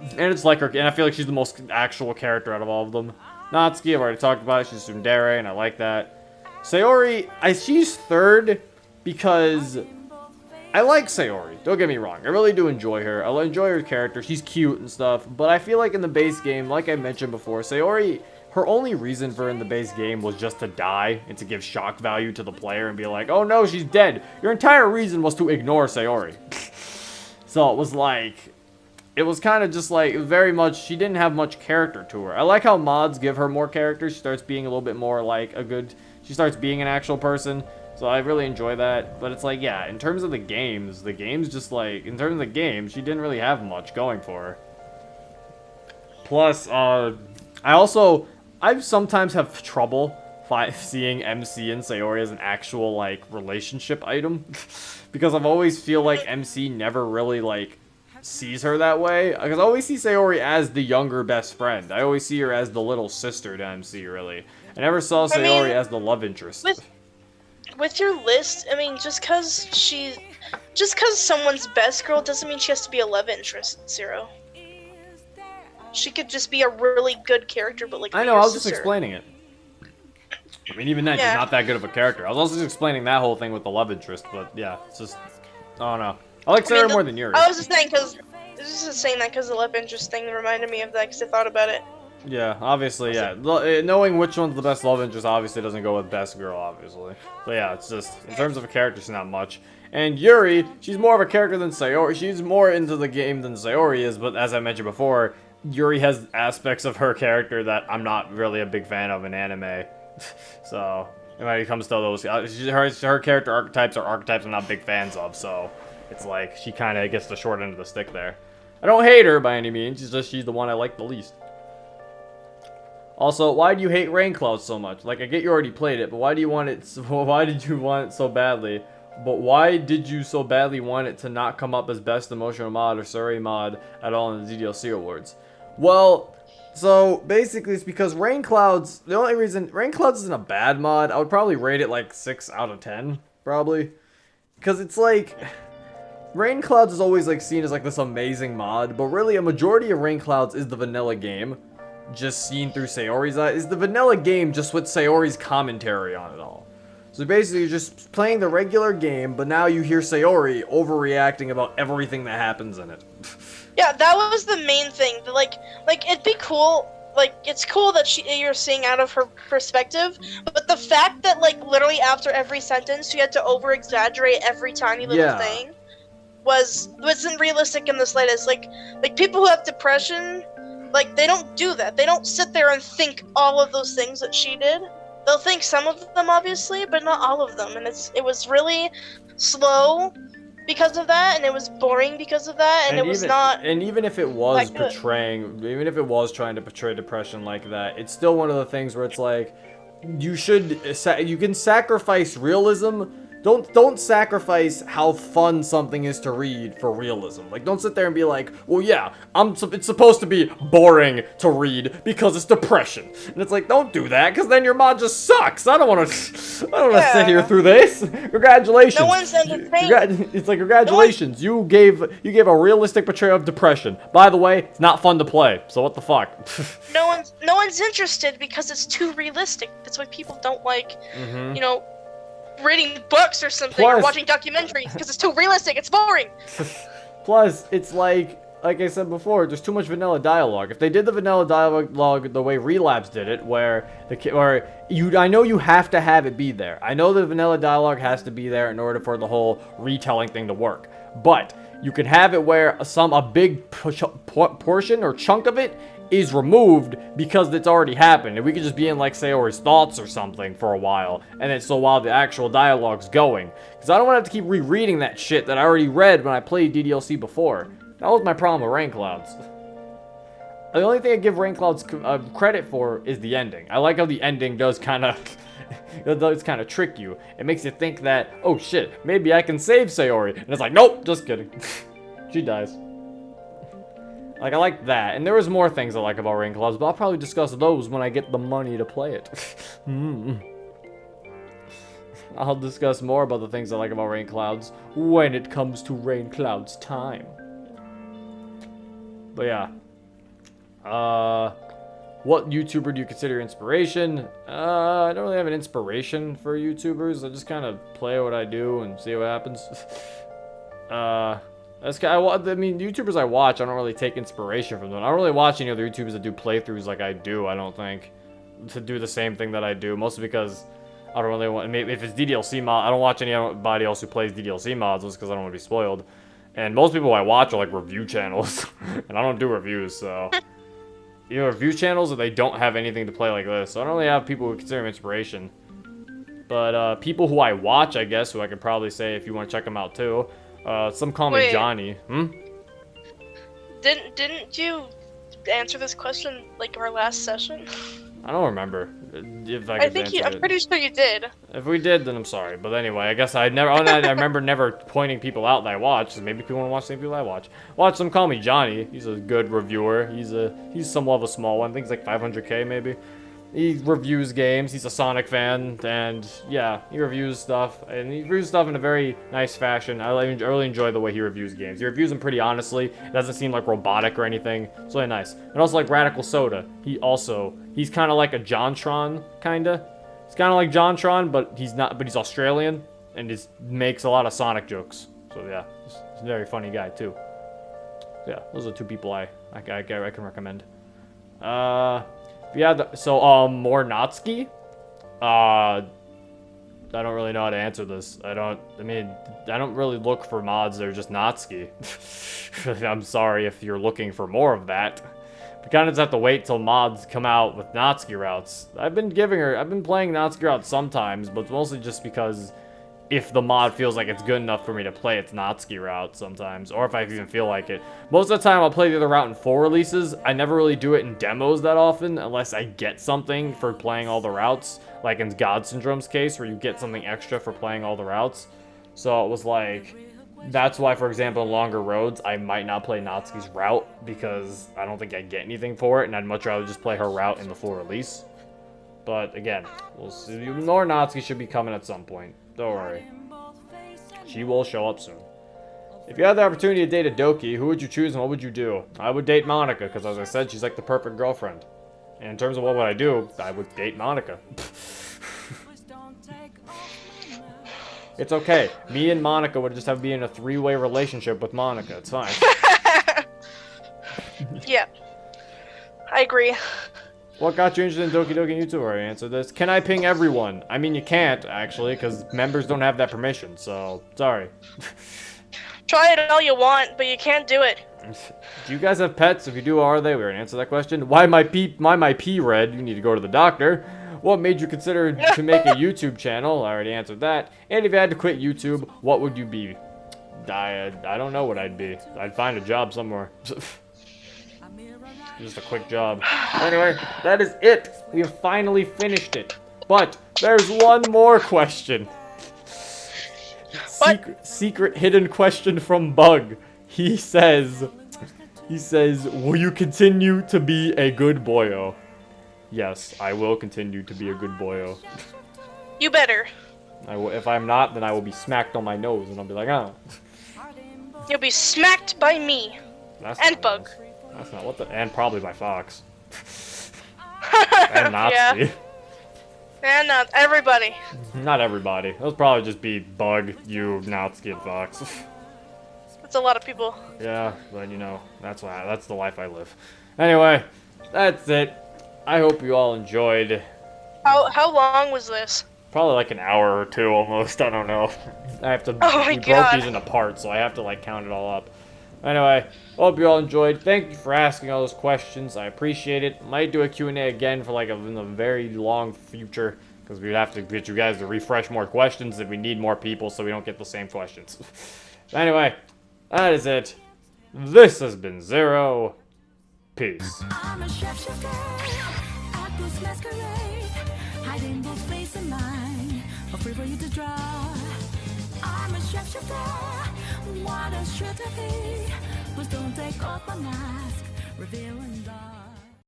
And it's like her, and I feel like she's the most actual character out of all of them. Natsuki, I've already talked about it. She's tsundere, and I like that. Sayori, she's third because I like Sayori. Don't get me wrong. I really do enjoy her. I enjoy her character. She's cute and stuff. But I feel like in the base game, like I mentioned before, Sayori, her only reason for in the base game was just to die and to give shock value to the player and be like, oh no, she's dead. Your entire reason was to ignore Sayori. So it was like... It was kind of just like, very much, she didn't have much character to her. I like how mods give her more character. She starts being a little bit more like she starts being an actual person. So I really enjoy that. But it's like, yeah, in terms of the games just like, in terms of the game, she didn't really have much going for her. Plus, I sometimes have trouble seeing MC and Sayori as an actual, like, relationship item. Because I've always feel like MC never really, like, sees her that way. Because I always see Sayori as the younger best friend. I always see her as the little sister to MC, really. I never saw Sayori as the love interest. With your list, I mean, just cause someone's best girl doesn't mean she has to be a love interest, Zero. She could just be a really good character, but like. I know. I was just explaining it. I mean, even then, she's not that good of a character. I was also just explaining that whole thing with the love interest, but yeah, it's just. I don't know. I like Sarah more than Yuri. I was just saying because the love interest thing reminded me of that because I thought about it. Yeah, obviously, yeah. Knowing which one's the best love interest obviously doesn't go with best girl, obviously. But yeah, it's just, in terms of a character, she's not much. And Yuri, she's more of a character than Sayori. She's more into the game than Sayori is, but as I mentioned before, Yuri has aspects of her character that I'm not really a big fan of in anime. So, when it comes to those, her character archetypes are archetypes I'm not big fans of, so it's like, she kind of gets the short end of the stick there. I don't hate her by any means, it's just she's the one I like the least. Also, why do you hate Rain Clouds so much? Like, I get you already played it, but why do you want it? Why did you want it so badly? But why did you so badly want it to not come up as best emotional mod or Surrey mod at all in the DDLC awards? Well, so basically it's because Rain Clouds. The only reason Rain Clouds isn't a bad mod, I would probably rate it like 6 out of 10, probably, because it's like. Rain Clouds is always like seen as like this amazing mod, but really a majority of Rain Clouds is the vanilla game. Just seen through Sayori's eyes, is the vanilla game just with Sayori's commentary on it all. So basically you're just playing the regular game, but now you hear Sayori overreacting about everything that happens in it. Yeah, that was the main thing. Like it'd be cool. Like, it's cool that you're seeing out of her perspective, but the fact that like literally after every sentence she had to over-exaggerate every tiny little thing wasn't realistic in the slightest. Like people who have depression. Like, they don't do that. They don't sit there and think all of those things that she did. They'll think some of them, obviously, but not all of them. And it was really slow because of that, and it was boring because of that, and it was not... And even if it was even if it was trying to portray depression like that, it's still one of the things where it's like, you can sacrifice realism. Don't sacrifice how fun something is to read for realism. Like, don't sit there and be like, well, yeah, it's supposed to be boring to read because it's depression. And it's like, don't do that, because then your mod just sucks. I don't want to sit here through this. Congratulations. No one's entertained. It's like, congratulations. You gave a realistic portrayal of depression. By the way, it's not fun to play. So what the fuck? No one's interested because it's too realistic. That's why people don't like, you know, reading books or something, or watching documentaries, because it's too realistic, it's boring. Plus, it's like I said before, there's too much vanilla dialogue. If they did the vanilla dialogue the way Relapse did it, I know you have to have it be there. I know the vanilla dialogue has to be there in order for the whole retelling thing to work. But you can have it where a big portion or chunk of it is removed because it's already happened, and we could just be in like Sayori's thoughts or something for a while, and then so while the actual dialogue's going, because I don't want to have to keep rereading that shit that I already read when I played DDLC before. That was my problem with Rain Clouds. The only thing I give Rain Clouds credit for is the ending. I like how the ending does kind of trick you. It makes you think that, oh shit, maybe I can save Sayori, and it's like, nope, just kidding. She dies. Like, I like that. And there was more things I like about Rain Clouds, but I'll probably discuss those when I get the money to play it. I'll discuss more about the things I like about Rain Clouds when it comes to Rain Clouds time. But yeah. What YouTuber do you consider your inspiration? I don't really have an inspiration for YouTubers. I just kind of play what I do and see what happens. I mean, YouTubers I watch, I don't really take inspiration from them. I don't really watch any other YouTubers that do playthroughs like I do, I don't think, to do the same thing that I do, mostly because I don't really want, maybe if it's DDLC mod, I don't watch anybody else who plays DDLC mods just because I don't want to be spoiled. And most people I watch are like review channels, and I don't do reviews, so either review channels or they don't have anything to play like this. So I don't really have people who consider them inspiration. But people who I watch, I guess, who I could probably say if you want to check them out too. Some call me Johnny. Didn't you answer this question like our last session? I don't remember. If I I could think answer I'm it. pretty sure you did. If we did, then I'm sorry. But anyway, I guess I never. Oh, no, I remember never pointing people out that I watch. So maybe people want to watch the same people I watch. Watch them call me Johnny. He's a good reviewer. He's somewhat of a small one. I think he's like 500K maybe. He reviews games. He's a Sonic fan, and yeah, he reviews stuff, and he reviews stuff in a very nice fashion. I really enjoy the way he reviews games. He reviews them pretty honestly. It doesn't seem like robotic or anything. It's really nice. And also like Radical Soda. He's kind of like a JonTron, kinda. He's kind of like JonTron, but he's not. But he's Australian, and he makes a lot of Sonic jokes. So yeah, he's a very funny guy too. Yeah, those are two people I can recommend. Yeah, more Natsuki? I don't really know how to answer this. I don't really look for mods that are just Natsuki. I'm sorry if you're looking for more of that. We kind of just have to wait till mods come out with Natsuki routes. I've been playing Natsuki routes sometimes, but it's mostly just because if the mod feels like it's good enough for me to play its Natsuki route sometimes, or if I even feel like it. Most of the time I'll play the other route in full releases. I never really do it in demos that often, unless I get something for playing all the routes, like in God Syndrome's case, where you get something extra for playing all the routes. So it was like, that's why, for example, in Longer Roads, I might not play Natsuki's route, because I don't think I get anything for it, and I'd much rather just play her route in the full release. But again, we'll see. More Natsuki should be coming at some point. Don't worry. She will show up soon. If you had the opportunity to date a Doki, who would you choose and what would you do? I would date Monica, because as I said, she's like the perfect girlfriend. And in terms of what would I do, I would date Monica. It's okay. Me and Monica would just have to be in a three-way relationship with Monica. It's fine. Yeah. I agree. What got you interested in Doki Doki YouTube? I already answered this. Can I ping everyone? I mean, you can't, actually, because members don't have that permission, so, sorry. Try it all you want, but you can't do it. Do you guys have pets? If you do, are they? We already answered that question. Why my pee red? You need to go to the doctor. What made you consider to make a YouTube channel? I already answered that. And if you had to quit YouTube, what would you be? I don't know what I'd be. I'd find a job somewhere. Just a quick job. Anyway, that is it. We have finally finished it. But there's one more question. Secret hidden question from Bug. He says, will you continue to be a good boyo? Yes, I will continue to be a good boyo. You better. If I'm not, then I will be smacked on my nose and I'll be like, oh. You'll be smacked by me. And Bug. Nice. That's not what and probably by Fox. And Nazi. Yeah. And not everybody. Not everybody. It'll probably just be Bug, you, Natsuki, and Fox. That's a lot of people. Yeah, but you know, that's the life I live. Anyway, that's it. I hope you all enjoyed. How long was this? Probably like an hour or two almost. I don't know. I have to. We broke these into parts, so I have to like count it all up. Anyway, hope you all enjoyed. Thank you for asking all those questions. I appreciate it. Might do a Q&A again for like in the very long future, because we'd have to get you guys to refresh more questions if we need more people so we don't get the same questions. Anyway, that is it. This has been Zero. Peace. I'm a chef at this masquerade, hiding both face and mind, a free for you to draw. I'm a chef, what a trip to be, but don't take off my mask, revealing all.